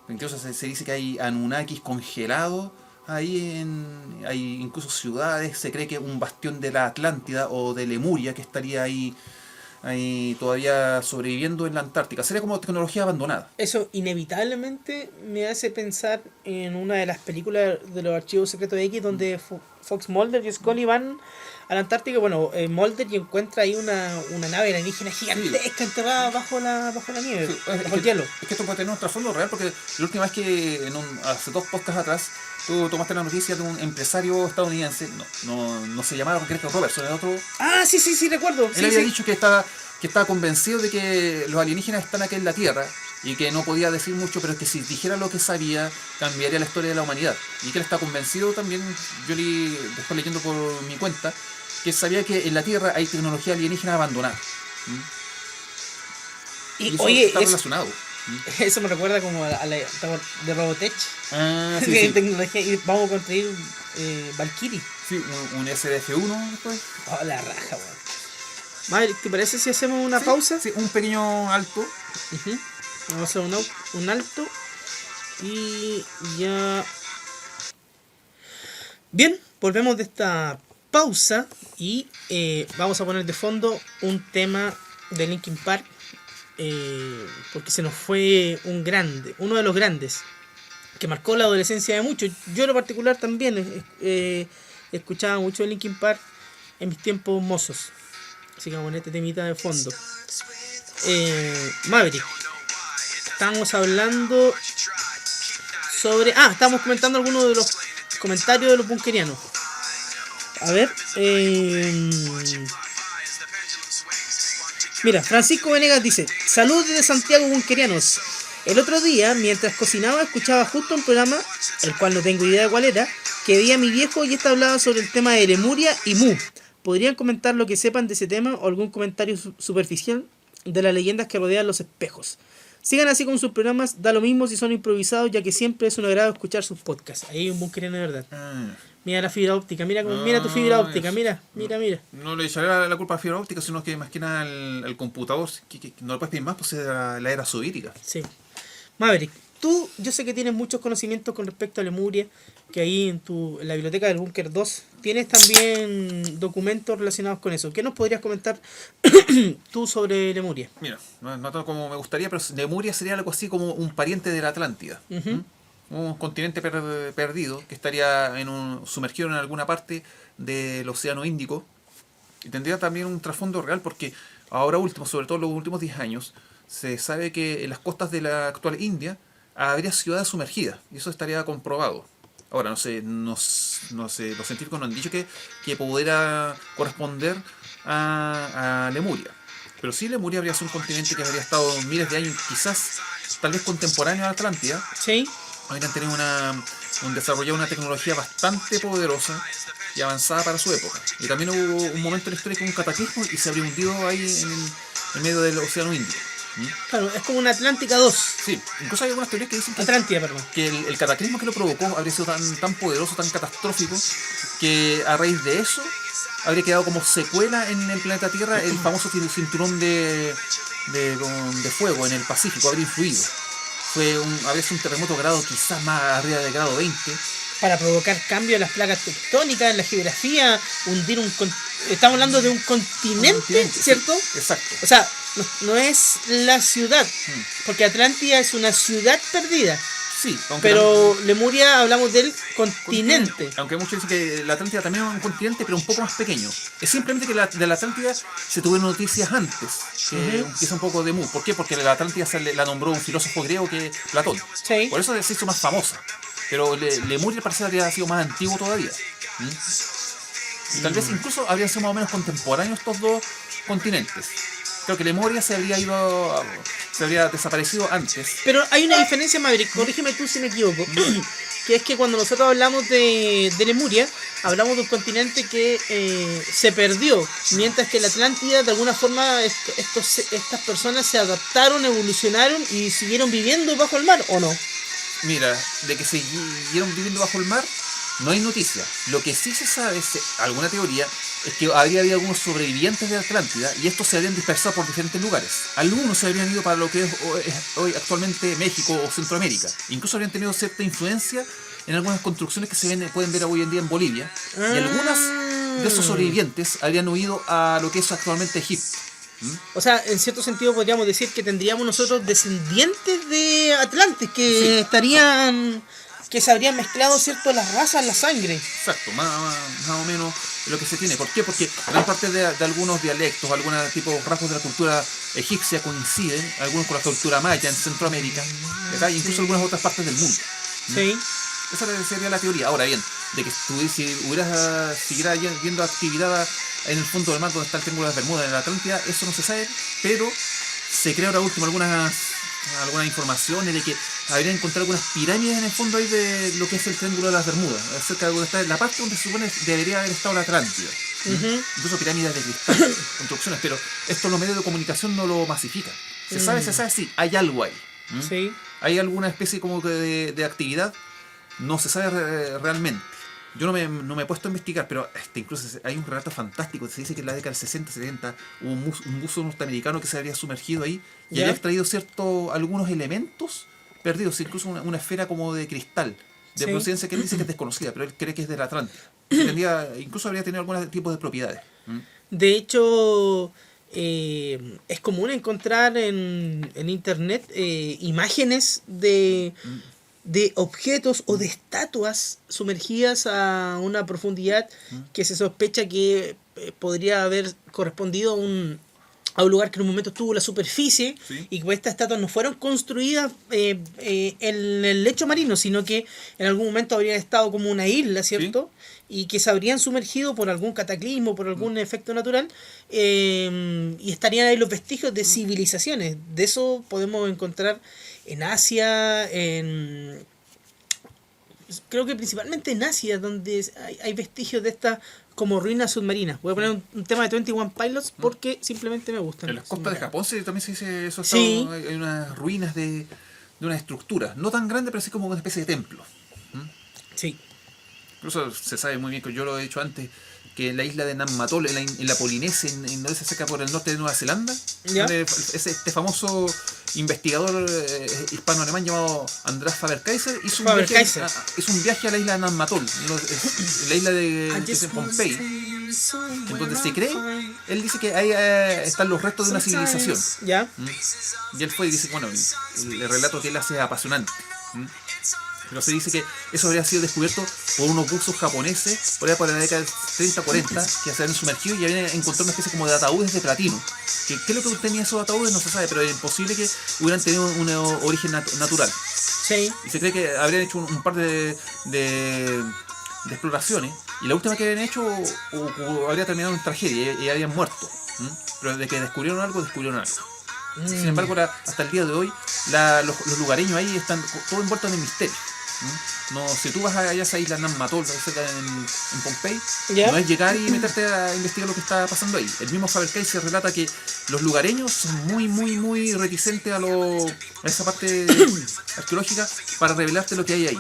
A: Incluso se dice que hay Anunnakis congelados ahí hay incluso ciudades. Se cree que un bastión de la Atlántida o de Lemuria que estaría ahí todavía sobreviviendo en la Antártica. Sería como tecnología abandonada.
B: Eso inevitablemente me hace pensar en una de las películas de los archivos secretos de X donde Fox Mulder y Scully van a la Antártica. Bueno, Mulder y encuentra ahí una nave alienígena gigantesca enterrada bajo la nieve,
A: Sí,
B: bajo el hielo.
A: es que esto puede tener un trasfondo real porque la última vez que hace 2 podcasts atrás tú tomaste la noticia de un empresario estadounidense, no se llamaba Greg Robertson, era otro.
B: Ah, sí, recuerdo.
A: Él
B: Sí,
A: había
B: sí.
A: dicho que estaba convencido de que los alienígenas están aquí en la Tierra y que no podía decir mucho, pero que si dijera lo que sabía cambiaría la historia de la humanidad. Y que él está convencido también, yo después leyendo por mi cuenta, que sabía que en la Tierra hay tecnología alienígena abandonada.
B: Y
A: eso
B: oye,
A: está relacionado.
B: eso me recuerda como a la de Robotech.
A: Ah, sí,
B: De
A: sí.
B: tecnología, y vamos a construir Valkyrie.
A: Sí, un SDF-1 después.
B: Oh, la raja, weón. Madre, ¿te parece si hacemos una
A: Sí,
B: pausa?
A: sí, un pequeño alto.
B: Ujú. Vamos a hacer un alto. Y ya. Bien, volvemos de esta pausa. Y vamos a poner de fondo un tema de Linkin Park. Porque se nos fue uno de los grandes. Que marcó la adolescencia de muchos. Yo en lo particular también escuchaba mucho de Linkin Park en mis tiempos mozos. Así que vamos a poner este temita de fondo. Maverick. Estamos hablando sobre... estamos comentando algunos de los comentarios de los bunkerianos. A ver. Mira, Francisco Venegas dice: saludos desde Santiago, bunkerianos. El otro día, mientras cocinaba, escuchaba justo un programa, el cual no tengo idea de cuál era, que veía mi viejo y hablaba sobre el tema de Lemuria y Mu. ¿Podrían comentar lo que sepan de ese tema o algún comentario superficial de las leyendas que rodean los espejos? Sigan así con sus programas, da lo mismo si son improvisados, ya que siempre es un agrado escuchar sus podcasts. Ahí hay un bunkeriano de verdad. Mira la fibra óptica, mira tu fibra óptica, mira.
A: No le echaré la culpa a la fibra óptica, sino que más que nada al computador, que no le puedes pedir más, pues es la era soviética.
B: Sí. Maverick, yo sé que tienes muchos conocimientos con respecto a Lemuria, que ahí en la biblioteca del Búnker 2 tienes también documentos relacionados con eso. ¿Qué nos podrías comentar tú sobre Lemuria?
A: Mira, no tanto como me gustaría, pero Lemuria sería algo así como un pariente de la Atlántida. Un continente perdido que estaría sumergido en alguna parte del Océano Índico. Y tendría también un trasfondo real porque ahora último, sobre todo en los últimos 10 años, se sabe que en las costas de la actual India habría ciudades sumergidas, y eso estaría comprobado. Ahora, no sé, los científicos no han dicho que pudiera corresponder a Lemuria. Pero sí, Lemuria habría sido un continente que habría estado miles de años, quizás, tal vez contemporáneo a la Atlántida.
B: Sí.
A: Habrían tenido desarrollado una tecnología bastante poderosa y avanzada para su época. Y también hubo un momento en la historia con un cataclismo y se habría hundido ahí en medio del Océano Índico.
B: Claro, es como una Atlántica 2.
A: Sí, incluso hay algunas teorías que dicen
B: Atlántida, perdón.
A: que el cataclismo que lo provocó habría sido tan poderoso, tan catastrófico, que a raíz de eso habría quedado como secuela en el planeta Tierra el famoso cinturón de fuego en el Pacífico, habría influido. Habría sido un terremoto grado quizás más arriba de grado 20.
B: Para provocar cambio en las placas tectónicas, en la geografía, hundir estamos hablando de un continente, ¿cierto?
A: Sí, exacto.
B: O sea, no es la ciudad, porque Atlántida es una ciudad perdida.
A: Sí,
B: pero Lemuria hablamos del continente.
A: Aunque muchos dicen que la Atlántida también es un continente, pero un poco más pequeño. Es simplemente que de la Atlántida se tuvieron noticias antes, que quizá un poco de Mu. ¿Por qué? Porque la Atlántida la nombró un filósofo griego que es Platón.
B: Sí.
A: Por eso se hizo más famosa. Pero Lemuria parece que habría sido más antiguo todavía. Y tal vez incluso habrían sido más o menos contemporáneos estos dos continentes. Creo que Lemuria se habría desaparecido antes.
B: Pero hay una diferencia, Maverick, corrígeme tú si me equivoco, que es que cuando nosotros hablamos de Lemuria, hablamos de un continente que se perdió, mientras que la Atlántida, de alguna forma, estas personas se adaptaron, evolucionaron y siguieron viviendo bajo el mar, ¿o no?
A: Mira, de que siguieron viviendo bajo el mar, no hay noticia. Lo que sí se sabe, alguna teoría, es que habría habido algunos sobrevivientes de Atlántida y estos se habrían dispersado por diferentes lugares. Algunos se habrían ido para lo que es hoy actualmente México o Centroamérica. Incluso habrían tenido cierta influencia en algunas construcciones que pueden ver hoy en día en Bolivia. Y algunas de esos sobrevivientes habrían huido a lo que es actualmente Egipto.
B: O sea, en cierto sentido podríamos decir que tendríamos nosotros descendientes de Atlantes que estarían que se habrían mezclado, ¿cierto?, las razas, la sangre.
A: Exacto, más o menos lo que se tiene. ¿Por qué? Porque gran parte de algunos dialectos, algunos tipos rasgos de la cultura egipcia coinciden, algunos con la cultura maya en Centroamérica, ¿verdad? E incluso algunas otras partes del mundo.
B: Sí.
A: Esa sería la teoría. Ahora bien, de que si siguiera viendo actividad en el fondo del mar donde está el Triángulo de las Bermudas, en la Atlántida, eso no se sabe, pero se crea ahora último algunas informaciones de que habrían encontrado algunas pirámides en el fondo ahí de lo que es el Triángulo de las Bermudas, cerca de donde está la parte donde se supone debería haber estado la Atlántida. Incluso pirámides de cristal, construcciones, pero esto los medios de comunicación no lo masifican. Se sabe, sí, hay algo ahí.
B: Sí.
A: Hay alguna especie como de actividad, no se sabe realmente. Yo no me he puesto a investigar, pero incluso hay un relato fantástico. Se dice que en la década del 60, 70 hubo un buzo norteamericano que se había sumergido ahí y había extraído algunos elementos perdidos, incluso una esfera como de cristal, de procedencia que él dice que es desconocida, pero él cree que es del Atlántico. Incluso habría tenido algún tipo de propiedades.
B: De hecho, es común encontrar en internet imágenes de objetos o de estatuas sumergidas a una profundidad que se sospecha que podría haber correspondido a un lugar que en un momento tuvo la superficie, y que estas estatuas no fueron construidas en el lecho marino, sino que en algún momento habrían estado como una isla, ¿cierto? Y que se habrían sumergido por algún cataclismo, por algún efecto natural, y estarían ahí los vestigios de civilizaciones. De eso podemos encontrar en Asia, creo que principalmente en Asia, donde hay vestigios de estas como ruinas submarinas. Voy a poner un tema de 21 Pilots porque simplemente me gustan.
A: En las costas de Japón también se dice eso.
B: Sí.
A: Hay unas ruinas de una estructura, no tan grande, pero sí como una especie de templo.
B: Sí.
A: Incluso se sabe muy bien, que yo lo he dicho antes, que en la isla de Nammatol, en la Polinesia, en Indonesia, cerca por el norte de Nueva Zelanda, donde es este famoso investigador hispano-alemán llamado András Faber-Kaiser hizo un viaje a la isla de Nammatol, la isla de Pompey, en donde se cree, él dice que ahí están los restos de una civilización.
B: ¿Ya?
A: Y él fue y dice, bueno, el relato que él hace es apasionante. Pero se dice que eso habría sido descubierto por unos buzos japoneses por allá por la década del 30-40, que se habían sumergido y habían encontrado una especie como de ataúdes de platino. ¿Qué es lo que tenía esos ataúdes? No se sabe, pero es imposible que hubieran tenido un origen natural.
B: Sí.
A: Y se cree que habrían hecho un par de exploraciones, y la última que habían hecho habría terminado en tragedia y habían muerto. Pero de que descubrieron algo. Sin embargo, hasta el día de hoy, los lugareños ahí están todos envueltos en el misterio. No, si tú vas allá a esa isla Nammatol, en Pompey, no es llegar y meterte a investigar lo que está pasando ahí. El mismo Faber-Kaiser relata que los lugareños son muy reticentes a esa parte arqueológica para revelarte lo que hay ahí.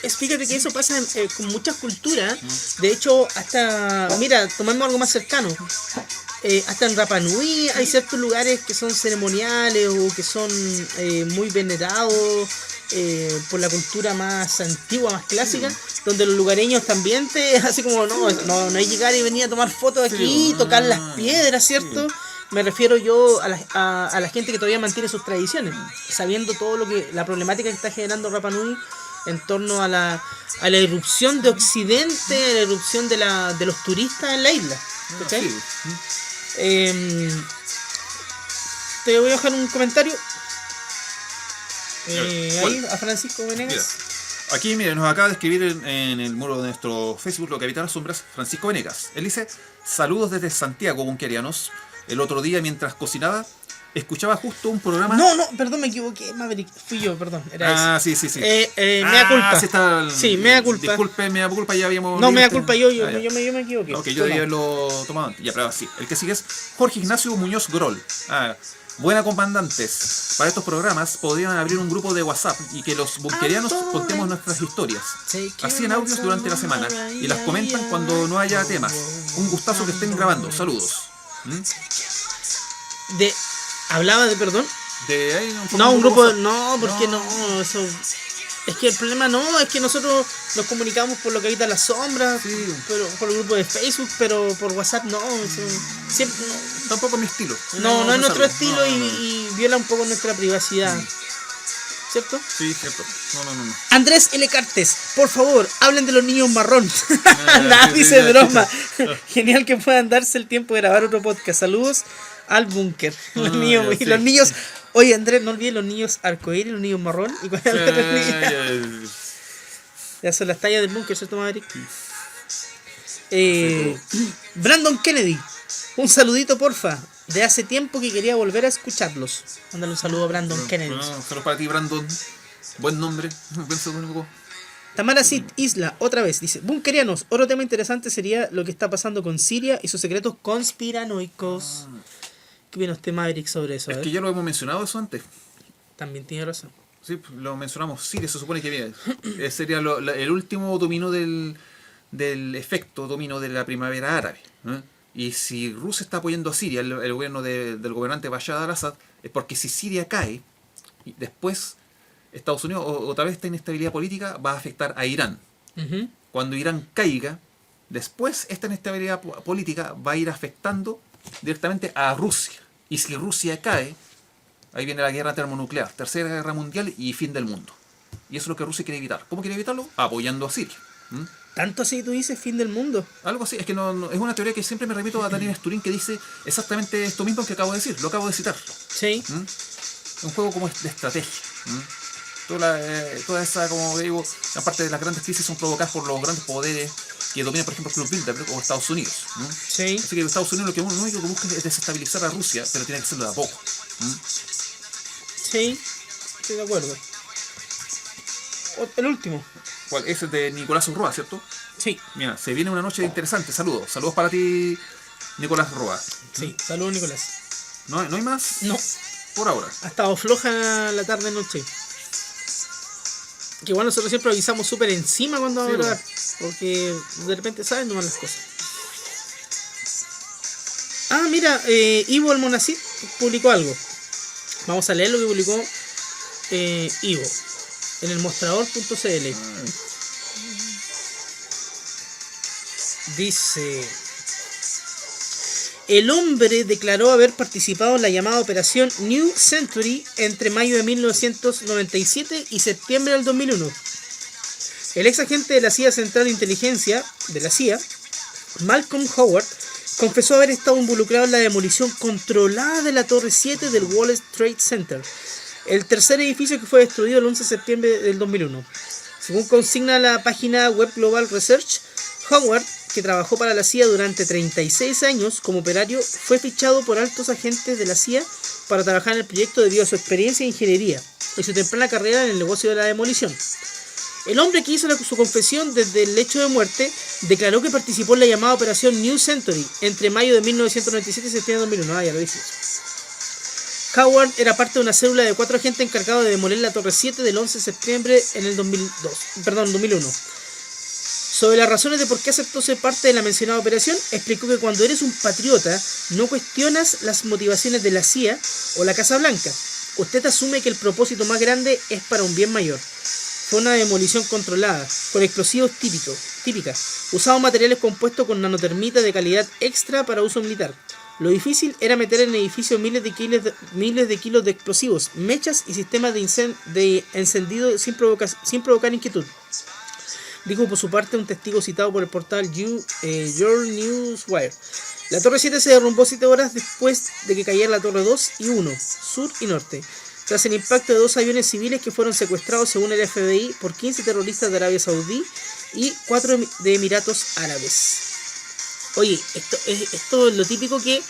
B: Fíjate que eso pasa con muchas culturas. De hecho, hasta, mira, tomando algo más cercano, hasta en Rapa Nui hay ciertos lugares que son ceremoniales o que son muy venerados por la cultura más antigua, más clásica, donde los lugareños también así como no hay llegar y venir a tomar fotos aquí, tocar las piedras, ¿cierto? Me refiero yo a la gente que todavía mantiene sus tradiciones, sabiendo todo la problemática que está generando Rapa Nui en torno a la irrupción de Occidente, a la irrupción de los turistas en la isla. ¿Cachai? Te voy a dejar un comentario ahí a Francisco Venegas.
A: Mira, aquí, mira, nos acaba de escribir en el muro de nuestro Facebook, lo que habita las sombras, Francisco Venegas. Él dice: saludos desde Santiago, bunquerianos. El otro día, mientras cocinaba, escuchaba justo un programa...
B: No, perdón, me equivoqué, Maverick, fui yo, perdón, era
A: sí.
B: mea culpa. Mea culpa.
A: Disculpe, mea culpa, ya habíamos...
B: No, mea culpa, yo me equivoqué.
A: Ok, yo debía haberlo tomado antes. Ya, pero sí. El que sigue es Jorge Ignacio Muñoz Grol. Buena, comandantes. Para estos programas podrían abrir un grupo de WhatsApp y que los bunquerianos contemos nuestras historias. Así en audios durante la semana y las comentan cuando no haya temas. Un gustazo que estén grabando. Saludos.
B: ¿Hablaba de perdón? Un grupo de... No, porque no, eso... Es que el problema es que nosotros nos comunicamos por lo que habita las sombras, pero por el grupo de Facebook, pero por WhatsApp no, eso siempre no.
A: Tampoco es mi estilo.
B: No es nuestro estilo y viola un poco nuestra privacidad. ¿cierto?
A: Sí, cierto. No.
B: Andrés L. Cartes, por favor, hablen de los niños marrón.
A: Ah,
B: Nada,
A: sí,
B: dice
A: sí,
B: broma.
A: sí.
B: Genial que puedan darse el tiempo de grabar otro podcast. Saludos al búnker. Los
A: Ah,
B: niños,
A: ya,
B: y
A: sí.
B: los niños. Oye, Andrés, no olvides los niños arcoíris, los niños marrón. ¿Y cuál es la otra niña?
A: Ya.
B: Ya son las tallas del búnker, ¿cierto, Maverick? Brandon Kennedy, un saludito, porfa. De hace tiempo que quería volver a escucharlos. Mándale un saludo a Brandon Kennedy.
A: Saludos para ti, Brandon. Buen nombre. Buen pseudónimo.
B: Tamara Sid Isla, otra vez, dice: Bunkerianos, otro tema interesante sería lo que está pasando con Siria y sus secretos conspiranoicos. ¿Qué viene usted, Maverick, sobre eso?
A: Es que ya lo hemos mencionado eso antes.
B: También tiene razón.
A: Sí, lo mencionamos. Siria se supone que viene. Sería el último dominio del efecto dominio de la primavera árabe, ¿no? Y si Rusia está apoyando a Siria, el gobierno del gobernante Bashar al-Assad, es porque si Siria cae, y después Estados Unidos, otra vez esta inestabilidad política, va a afectar a Irán.
B: Ujú.
A: Cuando Irán caiga, después esta inestabilidad política va a ir afectando directamente a Rusia. Y si Rusia cae, ahí viene la guerra termonuclear, tercera guerra mundial y fin del mundo. Y eso es lo que Rusia quiere evitar. ¿Cómo quiere evitarlo? Apoyando a Siria.
B: Tanto así tú dices fin del mundo.
A: Algo así, es que no, es una teoría que siempre me remito a Daniel Sturin, que dice exactamente esto mismo que acabo de decir, lo acabo de citar.
B: Sí.
A: Un juego como de estrategia. Toda esa, como digo, gran parte de las grandes crisis son provocadas por los grandes poderes que dominan, por ejemplo, Club Bilderberg o Estados Unidos.
B: Sí.
A: Así que Estados Unidos lo único que busca es desestabilizar a Rusia, pero tiene que hacerlo de a poco.
B: Sí. Estoy de acuerdo. El último.
A: ¿Cuál? Ese es de Nicolás Roa, ¿cierto?
B: Sí.
A: Mira, se viene una noche interesante. Saludos. Saludos para ti, Nicolás Roa.
B: Sí. Saludos, Nicolás.
A: ¿No hay más?
B: No.
A: Por ahora.
B: Ha estado floja la tarde-noche. Que igual nosotros siempre avisamos súper encima cuando vamos a grabar. Porque de repente saben nomás las cosas. Ah, mira, Ivo Almonacid publicó algo. Vamos a leer lo que publicó Ivo en el mostrador.cl. Dice: el hombre declaró haber participado en la llamada Operación New Century entre mayo de 1997 y septiembre del 2001. El ex agente de la CIA Central de Inteligencia de la CIA, Malcolm Howard, confesó haber estado involucrado en la demolición controlada de la Torre 7 del World Trade Center, el tercer edificio que fue destruido el 11 de septiembre del 2001. Según consigna la página web Global Research, Howard, que trabajó para la CIA durante 36 años como operario, fue fichado por altos agentes de la CIA para trabajar en el proyecto debido a su experiencia en ingeniería y su temprana carrera en el negocio de la demolición. El hombre que hizo su confesión desde el lecho de muerte declaró que participó en la llamada Operación New Century entre mayo de 1997 y septiembre de 2001. Ya lo dije. Howard era parte de una célula de 4 agentes encargados de demoler la Torre 7 del 11 de septiembre en el 2001. Sobre las razones de por qué aceptó ser parte de la mencionada operación, explicó que cuando eres un patriota no cuestionas las motivaciones de la CIA o la Casa Blanca. Usted asume que el propósito más grande es para un bien mayor. Fue una demolición controlada, con explosivos típica. Usaban materiales compuestos con nanotermita de calidad extra para uso militar. Lo difícil era meter en el edificio miles de kilos de explosivos, mechas y sistemas de encendido sin provocar inquietud. Dijo por su parte un testigo citado por el portal Your Newswire. La Torre 7 se derrumbó 7 horas después de que cayera la Torre 2 y 1, sur y norte, tras el impacto de 2 aviones civiles que fueron secuestrados según el FBI por 15 terroristas de Arabia Saudí y 4 de Emiratos Árabes. Oye, esto es lo típico que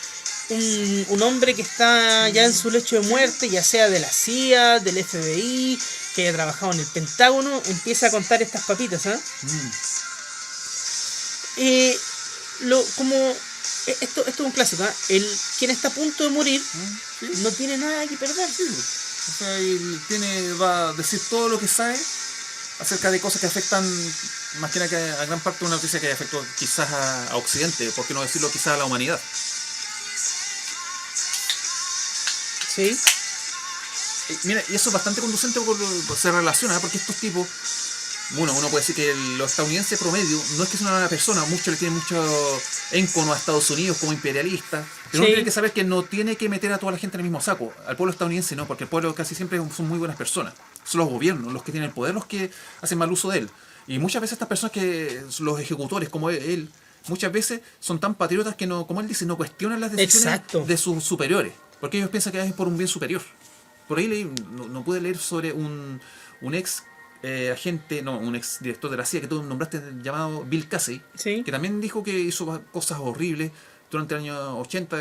B: un hombre que está ya en su lecho de muerte, ya sea de la CIA, del FBI, que haya trabajado en el Pentágono, empieza a contar estas papitas, ¿ah? Esto es un clásico, ¿ah? Quien está a punto de morir no tiene nada que perder.
A: Sí. O sea, él va a decir todo lo que sabe acerca de cosas que afectan, más que nada que a gran parte de una noticia que afectó quizás a Occidente, por qué no decirlo quizás a la humanidad.
B: Sí.
A: Mira, y eso es bastante conducente porque se relaciona, porque estos tipos, bueno, uno puede decir que los estadounidenses promedio no es que son una persona, muchos le tienen mucho encono a Estados Unidos como imperialista, pero uno tiene que saber que no tiene que meter a toda la gente en el mismo saco. Al pueblo estadounidense no, porque el pueblo casi siempre son muy buenas personas. son los gobiernos, los que tienen el poder, los que hacen mal uso de él. Y muchas veces estas personas los ejecutores, como él, muchas veces son tan patriotas que no, como él dice, no cuestionan las decisiones de sus superiores, porque ellos piensan que es por un bien superior. Por ahí leí, no pude leer sobre un ex agente, no, un ex director de la CIA que tú nombraste, llamado Bill Casey,
B: Sí.
A: que también dijo que hizo cosas horribles durante el año 80,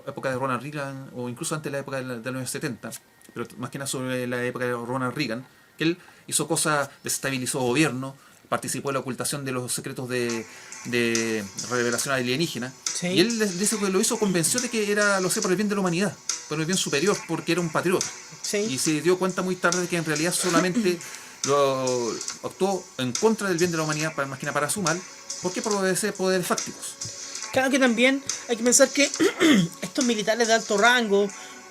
A: época de Ronald Reagan, o incluso antes de la época de los años 70, pero más que nada sobre la época de Ronald Reagan, que él hizo cosas, desestabilizó gobierno, participó en la ocultación de los secretos de revelación alienígena.
B: Sí.
A: Y él dice que lo hizo, convenció de que era, lo sé, por el bien de la humanidad, por el bien superior, porque era un patriota.
B: Sí.
A: Y se dio cuenta muy tarde de que en realidad solamente lo actuó en contra del bien de la humanidad, más que nada para su mal. ¿Por qué? Por obedecer poderes fácticos.
B: Claro que también hay que pensar que estos militares de alto rango,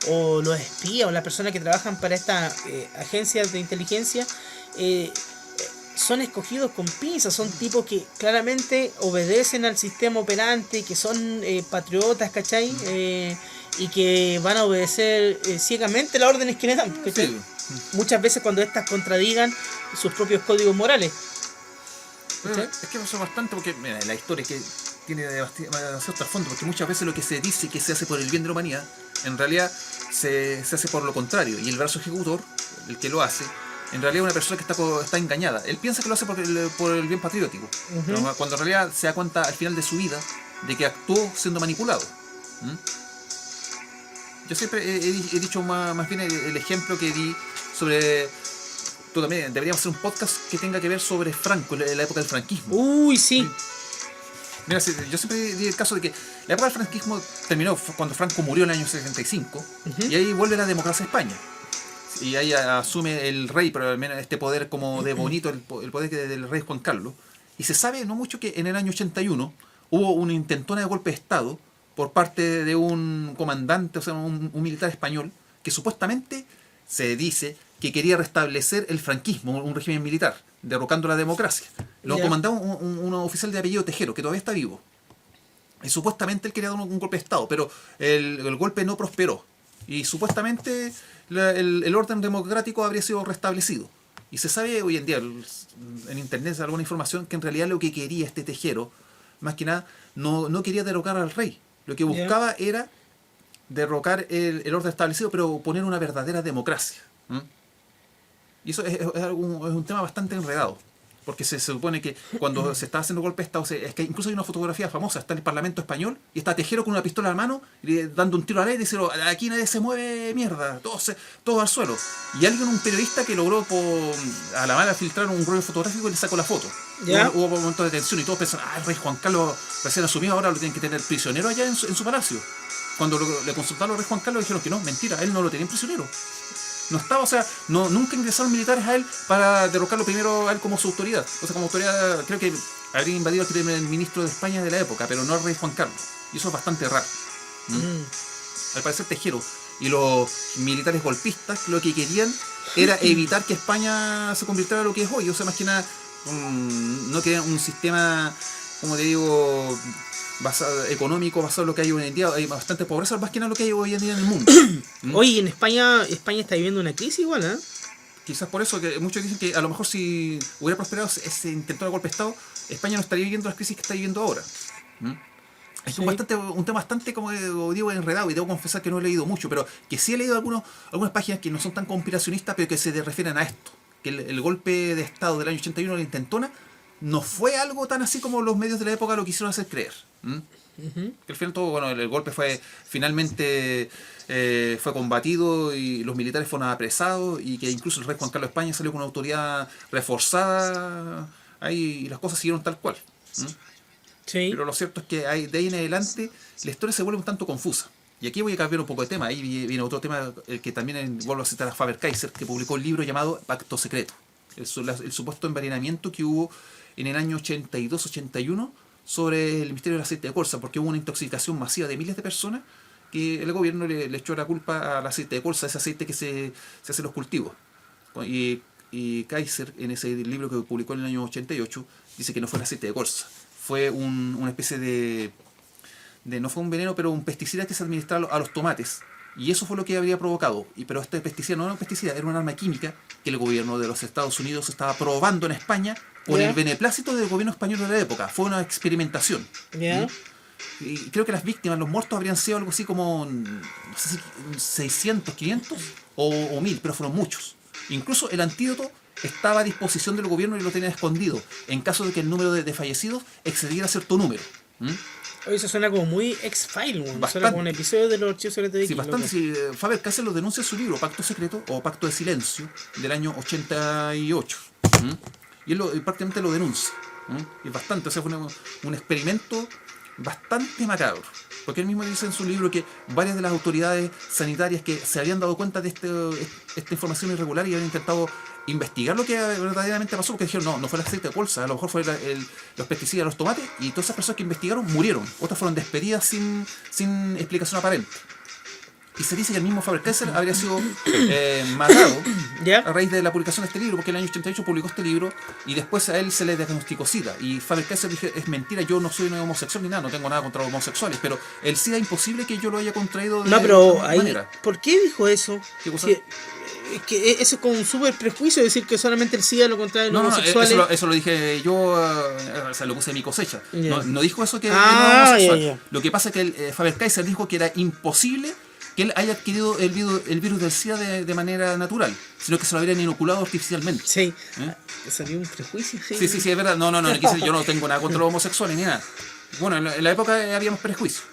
B: o los espías, o las personas que trabajan para estas agencias de inteligencia, son escogidos con pinzas, son tipos que claramente obedecen al sistema operante, que son patriotas, ¿cachai? Y que van a obedecer ciegamente las órdenes que les dan, ¿cachai?
A: Sí.
B: Muchas veces cuando estas contradigan sus propios códigos morales.
A: Pero es que pasó bastante, porque mira, la historia es que tiene demasiado trasfondo, porque muchas veces lo que se dice que se hace por el bien de la humanidad, en realidad se hace por lo contrario, y el brazo ejecutor, el que lo hace, en realidad es una persona que está engañada. Él piensa que lo hace por el bien patriótico, ¿no? Cuando en realidad se da cuenta al final de su vida de que actuó siendo manipulado. Yo siempre he dicho más bien el ejemplo que di sobre... Tú también, deberíamos hacer un podcast que tenga que ver sobre Franco, la época del franquismo.
B: Uy, sí.
A: Mira, yo siempre di el caso de que la época del franquismo terminó cuando Franco murió en el año 75, y ahí vuelve la democracia a España. Y ahí asume el rey, pero al menos este poder como de bonito, el poder del rey Juan Carlos. Y se sabe no mucho que en el año 81 hubo una intentona de golpe de Estado por parte de un comandante, o sea, un militar español, que supuestamente se dice que quería restablecer el franquismo, un régimen militar, derrocando la democracia. Lo comandaba un oficial de apellido Tejero, que todavía está vivo. Y supuestamente él quería dar un golpe de Estado, pero el golpe no prosperó. Y supuestamente el orden democrático habría sido restablecido. Y se sabe hoy en día, en internet, alguna información que en realidad lo que quería este Tejero, más que nada, no quería derrocar al rey. Lo que buscaba era derrocar el orden establecido, pero poner una verdadera democracia. Y eso es un tema bastante enredado, porque se supone que cuando se está haciendo golpe de Estado, es que incluso hay una fotografía famosa, está en el Parlamento español, y está Tejero con una pistola en la mano, dando un tiro al aire, y dice, aquí nadie se mueve, mierda, todos al suelo. Y alguien, un periodista que logró a la mala filtrar un rollo fotográfico y le sacó la foto. Hubo momentos de tensión y todos pensaron, el rey Juan Carlos recién asumió, ahora lo tienen que tener prisionero allá en su palacio. Cuando le consultaron al rey Juan Carlos, dijeron que no, mentira, él no lo tenían prisionero. No estaba, o sea, nunca ingresaron militares a él para derrocarlo primero a él como su autoridad. O sea, como autoridad, creo que habría invadido al primer ministro de España de la época, pero no al rey Juan Carlos. Y eso es bastante raro. Al parecer Tejero y los militares golpistas lo que querían era evitar que España se convirtiera en lo que es hoy. O sea, más que nada, no querían un sistema, como te digo, económico basado en lo que hay hoy en día. Hay bastante pobreza, más que nada lo que hay hoy en día en el mundo.
B: Oye, en España está viviendo una crisis igual, ¿eh?
A: Quizás por eso que muchos dicen que a lo mejor si hubiera prosperado ese intento de golpe de Estado, España no estaría viviendo las crisis que está viviendo ahora. Es un tema bastante, como digo, enredado, y debo confesar que no he leído mucho, pero que sí he leído algunas páginas que no son tan conspiracionistas, pero que se refieren a esto, que el golpe de Estado del año 81, la intentona, no fue algo tan así como los medios de la época lo quisieron hacer creer. Que al final todo, bueno, el golpe finalmente fue combatido y los militares fueron apresados, y que incluso el rey Juan Carlos de España salió con una autoridad reforzada ahí, y las cosas siguieron tal cual.
B: Sí.
A: Pero lo cierto es que de ahí en adelante la historia se vuelve un tanto confusa. Y aquí voy a cambiar un poco de tema. Ahí viene otro tema, el que también vuelvo a citar a Faber-Kaiser, que publicó un libro llamado Pacto Secreto. El supuesto envenenamiento que hubo en el año 82-81 sobre el misterio del aceite de colza, porque hubo una intoxicación masiva de miles de personas que el gobierno le echó la culpa al aceite de colza, ese aceite que se hace en los cultivos. Y Kaiser, en ese libro que publicó en el año 88, dice que no fue el aceite de colza. Fue una especie no fue un veneno, pero un pesticida que se administraba a los tomates, Y eso fue lo que habría provocado. Pero este pesticida no era un pesticida, era un arma química que el gobierno de los Estados Unidos estaba probando en España con el beneplácito del gobierno español de la época. Fue una experimentación.
B: Ya.
A: Y creo que las víctimas, los muertos, habrían sido algo así como, no sé si 600, 500 o 1000, pero fueron muchos. Incluso el antídoto estaba a disposición del gobierno y lo tenía escondido, en caso de que el número de fallecidos excediera cierto número.
B: Oye, eso suena como muy X-File, suena
A: Bastante.
B: como un episodio de los archivos secretos de
A: Sí,
B: X,
A: bastante.
B: loco.
A: Sí, Faber-Castell lo denuncia en su libro Pacto Secreto o Pacto de Silencio del año 88. Y él prácticamente lo denuncia. Y es bastante, o sea, fue un experimento bastante macabro. Porque él mismo dice en su libro que varias de las autoridades sanitarias que se habían dado cuenta de esta información irregular y habían intentado investigar lo que verdaderamente pasó, porque dijeron, no fue el aceite de colza, a lo mejor fue los pesticidas, los tomates, y todas esas personas que investigaron murieron. Otras fueron despedidas sin explicación aparente. Y se dice que el mismo Faber-Castell habría sido matado
B: ¿Ya?
A: a raíz de la publicación de este libro, porque en el año 88 publicó este libro y después a él se le diagnosticó SIDA. Y Faber-Castell dijo, es mentira, yo no soy un homosexual ni nada, no tengo nada contra los homosexuales, pero el SIDA es imposible que yo lo haya contraído de
B: No, pero
A: alguna
B: ahí,
A: manera.
B: ¿por qué dijo eso?
A: ¿Qué cosa?
B: Es que eso es como un súper prejuicio decir que solamente el SIDA lo contrae los homosexuales.
A: Eso lo dije yo, o sea, lo puse en mi cosecha.
B: Ya.
A: No dijo eso que
B: Ah,
A: era homosexual.
B: ya.
A: Lo que pasa es que Faber-Castell dijo que era imposible que él haya adquirido el virus del SIDA de manera natural, sino que se lo habrían inoculado artificialmente.
B: Sí,
A: ¿Eh?
B: salió un prejuicio.
A: Sí, es verdad. No, yo no tengo nada contra los homosexuales ni nada. Bueno, en la época habíamos prejuicios.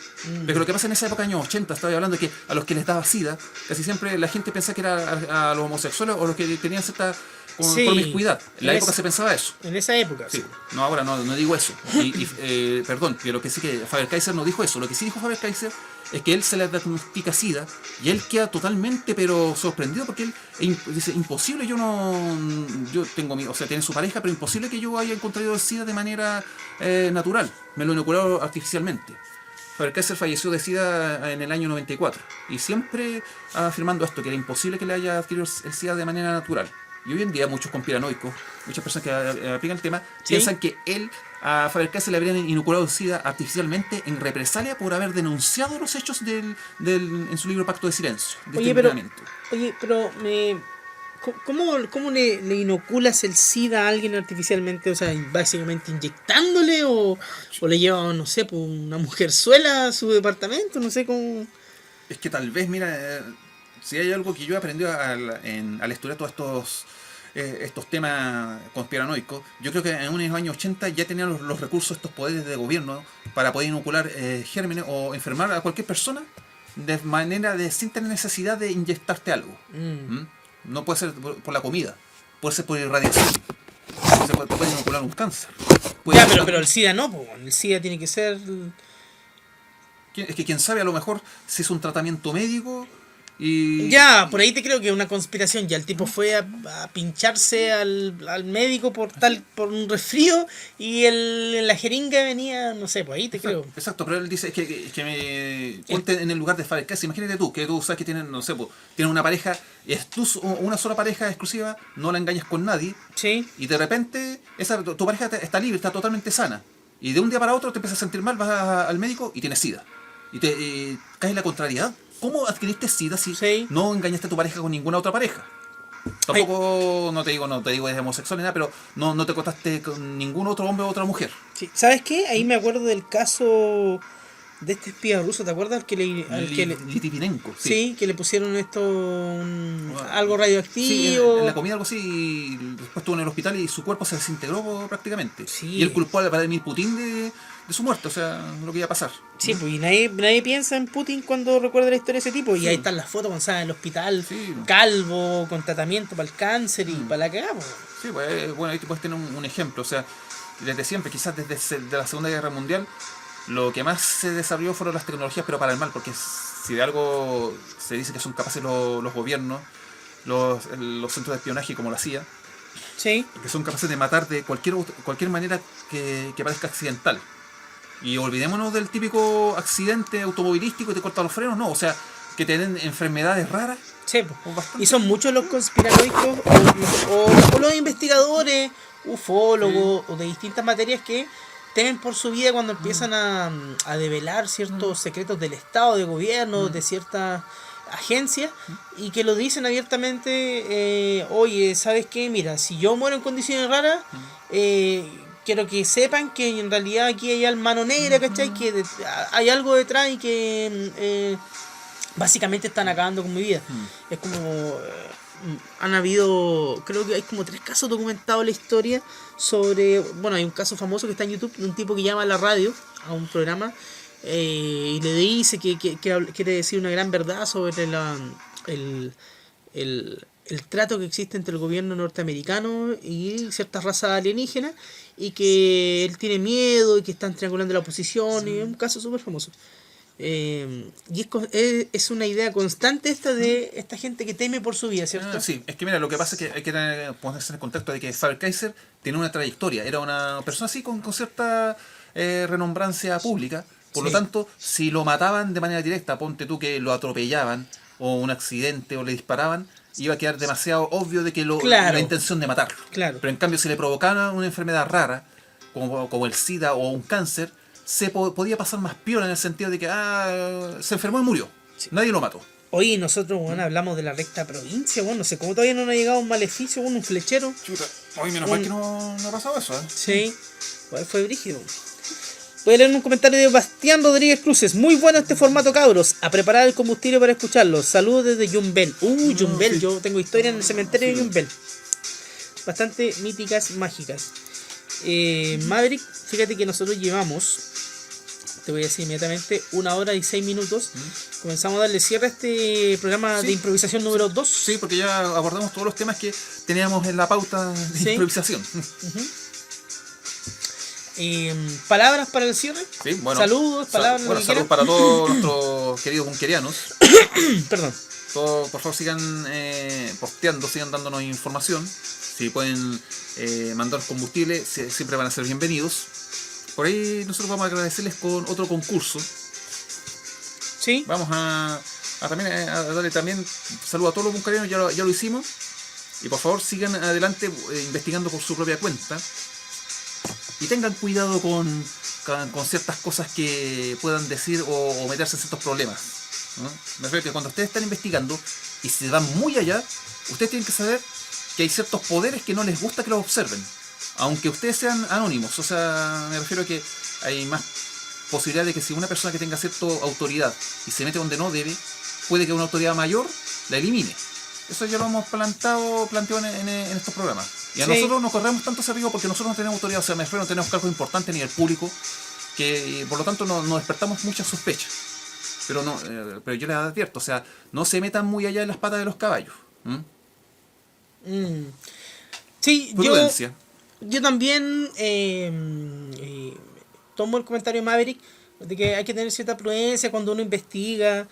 A: Pero lo que pasa en esa época, años 80, estaba hablando de que a los que les daba SIDA, casi siempre la gente pensaba que era a los homosexuales o los que tenían cierta
B: Sí,
A: promiscuidad. En la
B: en
A: época
B: esa-
A: se pensaba eso.
B: En esa época,
A: Sí.
B: sí.
A: No, ahora no digo eso. Perdón, pero lo que sí que Faber-Castell no dijo eso. Lo que sí dijo Faber-Castell es que él se le diagnostica SIDA y él queda totalmente pero sorprendido porque él dice, imposible, yo tengo o sea, tiene su pareja, pero imposible que yo haya encontrado el SIDA de manera natural. Me lo inocularon artificialmente. Faber-Castell falleció de SIDA en el año 94 y siempre afirmando esto, que era imposible que le haya adquirido el SIDA de manera natural. Y hoy en día muchos conspiranoicos, muchas personas que aplican el tema,
B: ¿Sí?
A: piensan que a Faber-Castell le habrían inoculado el SIDA artificialmente en represalia por haber denunciado los hechos en su libro Pacto de Silencio. De
B: Oye,
A: este
B: pero,
A: envenenamiento.
B: ¿cómo le inoculas el SIDA a alguien artificialmente? O sea, básicamente inyectándole o le lleva, no sé, pues, una mujerzuela a su departamento, no sé cómo.
A: Es que tal vez, mira, si hay algo que yo he aprendido al estudiar todos estos temas conspiranoicos, yo creo que en los años 80 ya tenían los recursos, estos poderes de gobierno para poder inocular gérmenes o enfermar a cualquier persona de manera sin tener necesidad de inyectarte algo. No puede ser por la comida, puede ser por irradiación. Te puede inocular un cáncer.
B: Ya, pero el SIDA no, pues, el SIDA tiene que ser.
A: Es que quién sabe, a lo mejor se hizo un tratamiento médico y...
B: Ya, por ahí te creo que es una conspiración. Ya el tipo fue a pincharse al médico por un resfrío y la jeringa venía, no sé, pues ahí te creo.
A: Exacto, pero él dice que ponte en el lugar de Faber-Castell. Imagínate tú sabes que tienen, no sé, pues, tienen una pareja, y es una sola pareja exclusiva, no la engañas con nadie,
B: Sí.
A: y de repente tu pareja está libre, está totalmente sana, y de un día para otro te empiezas a sentir mal, vas al médico y tienes SIDA. Y caes en la contrariedad. ¿Cómo adquiriste SIDA si
B: Sí.
A: no engañaste a tu pareja con ninguna otra pareja? Tampoco, no te digo es homosexual ni nada, pero no te acostaste con ningún otro hombre o otra mujer.
B: Sí. ¿Sabes qué? Ahí me acuerdo del caso de este espía ruso, ¿te acuerdas?
A: Litvinenko,
B: Sí, que le pusieron algo
A: Sí,
B: radioactivo.
A: en la comida algo así, y después estuvo en el hospital y su cuerpo se desintegró prácticamente.
B: Sí.
A: Y él culpó a Vladimir Putin de su muerte, o sea, lo que iba a pasar.
B: Sí, pues y nadie piensa en Putin cuando recuerda la historia de ese tipo. Y ahí están las fotos cuando estaba en el hospital,
A: Sí.
B: calvo, con tratamiento para el cáncer y para la cagada. Pues.
A: Sí, pues, bueno, ahí te puedes tener un ejemplo, o sea, desde siempre, quizás desde de la Segunda Guerra Mundial, lo que más se desarrolló fueron las tecnologías, pero para el mal, porque si de algo se dice que son capaces los gobiernos, los centros de espionaje como la CIA,
B: Sí.
A: que son capaces de matar de cualquier manera que parezca accidental. Y olvidémonos del típico accidente automovilístico y te cortan los frenos, no, o sea, que te den enfermedades raras.
B: Sí, pues.
A: O bastante.
B: Y son muchos los conspiranoicos o los investigadores, ufólogos o de distintas materias que temen por su vida cuando empiezan a develar ciertos secretos del Estado, de gobierno, de ciertas agencias y que lo dicen abiertamente, oye, ¿sabes qué? Mira, si yo muero en condiciones raras, quiero que sepan que en realidad aquí hay mano negra, ¿cachai? Que hay algo detrás y que básicamente están acabando con mi vida. Es como... han habido, creo que hay como 3 casos documentados en la historia sobre, bueno, hay un caso famoso que está en YouTube de un tipo que llama a la radio, a un programa, y le dice que quiere decir una gran verdad sobre el trato que existe entre el gobierno norteamericano y ciertas razas alienígenas, y que él tiene miedo y que están triangulando la oposición, y es un caso súper famoso. Y es una idea constante esta de esta gente que teme por su vida, ¿cierto?
A: Sí, es que mira, lo que pasa es que hay que ponerse en el contexto de que Faber-Kaiser tiene una trayectoria, era una persona así con cierta renombrancia pública, por lo tanto, si lo mataban de manera directa, ponte tú que lo atropellaban, o un accidente, o le disparaban, iba a quedar demasiado obvio de que la intención de matarlo.
B: Claro.
A: Pero en cambio, si le provocaban una enfermedad rara, como el SIDA o un cáncer, se podía pasar más piola en el sentido de que se enfermó y murió. Sí. Nadie lo mató.
B: Oye, nosotros, bueno, hablamos de la recta provincia, bueno, no sé cómo todavía no nos ha llegado un maleficio, bueno, un flechero.
A: Chuta, oye, menos mal que no ha pasado eso, ¿eh?
B: Sí, fue brígido. Voy a leer un comentario de Bastián Rodríguez Cruces. Muy bueno este formato, cabros. A preparar el combustible para escucharlo. Saludos desde Yumbel. Yumbel, sí. Yo tengo historia en el cementerio de Yumbel. Bastante míticas, mágicas. Maverick, fíjate que nosotros llevamos, te voy a decir inmediatamente, 1 hora y 6 minutos. Comenzamos a darle cierre a este programa de improvisación número 2.
A: Sí, porque ya abordamos todos los temas que teníamos en la pauta de improvisación.
B: Palabras para el cierre.
A: Sí, bueno,
B: saludos, palabras.
A: Saludos para todos nuestros queridos bunkerianos.
B: Perdón.
A: Todos, por favor, sigan posteando, sigan dándonos información. Si pueden mandarnos combustible, siempre van a ser bienvenidos. Por ahí nosotros vamos a agradecerles con otro concurso.
B: Sí.
A: Vamos a darle también saludos a todos los bunkerianos, ya lo hicimos. Y por favor sigan adelante investigando por su propia cuenta. Y tengan cuidado con ciertas cosas que puedan decir o meterse en ciertos problemas, ¿no? Me refiero a que cuando ustedes están investigando y se van muy allá, ustedes tienen que saber que hay ciertos poderes que no les gusta que los observen, aunque ustedes sean anónimos. O sea, me refiero a que hay más posibilidad de que si una persona que tenga cierta autoridad y se mete donde no debe, puede que una autoridad mayor la elimine. Eso ya lo hemos planteado en estos programas. Y a nosotros no corremos tanto ese riesgo porque nosotros no tenemos autoridad, o sea, me refiero, no tenemos cargos importantes a nivel público, que por lo tanto nos despertamos muchas sospechas. Pero yo les advierto, o sea, no se metan muy allá en las patas de los caballos.
B: Sí,
A: prudencia.
B: Yo también tomo el comentario de Maverick de que hay que tener cierta prudencia cuando uno investiga,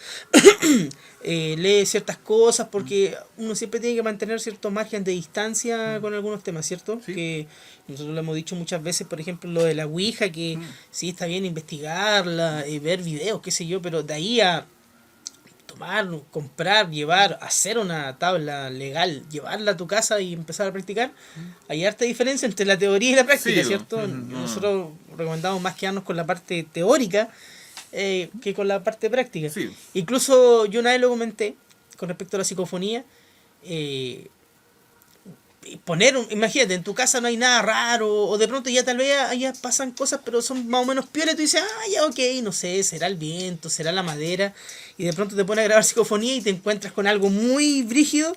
B: lee ciertas cosas, porque uno siempre tiene que mantener cierto margen de distancia con algunos temas, ¿cierto? Sí. Que nosotros lo hemos dicho muchas veces, por ejemplo, lo de la Ouija, que sí está bien investigarla, ver videos, qué sé yo, pero de ahí a tomar, comprar, llevar, hacer una tabla legal, llevarla a tu casa y empezar a practicar, hay harta diferencia entre la teoría y la práctica, ¿cierto? Nosotros recomendamos más quedarnos con la parte teórica que con la parte práctica. Sí. Incluso yo una vez lo comenté con respecto a la psicofonía, imagínate, en tu casa no hay nada raro, o de pronto ya tal vez allá pasan cosas, pero son más o menos piolas, y tú dices, ya ok, no sé, será el viento, será la madera, y de pronto te pones a grabar psicofonía y te encuentras con algo muy brígido,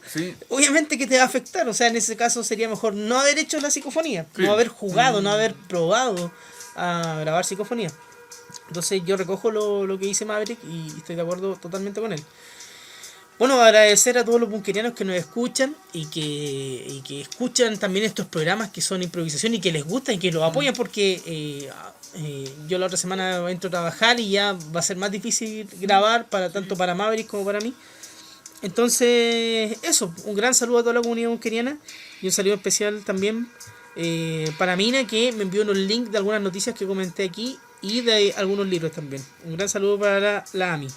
B: obviamente que te va a afectar. O sea, en ese caso sería mejor no haber hecho la psicofonía, no haber jugado, no haber probado a grabar psicofonía. Entonces yo recojo lo que dice Maverick y estoy de acuerdo totalmente con él. Bueno, agradecer a todos los bunkerianos que nos escuchan y que escuchan también estos programas que son improvisación y que les gustan y que los apoyan, porque yo la otra semana entro a trabajar y ya va a ser más difícil grabar tanto para Maverick como para mí. Entonces, eso, un gran saludo a toda la comunidad bunkeriana y un saludo especial también para Mina, que me envió unos links de algunas noticias que comenté aquí y de algunos libros también. Un gran saludo para la AMI.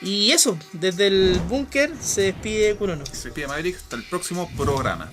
B: Y eso, desde el búnker se despide Kurono.
A: Se despide Maverick, hasta el próximo programa.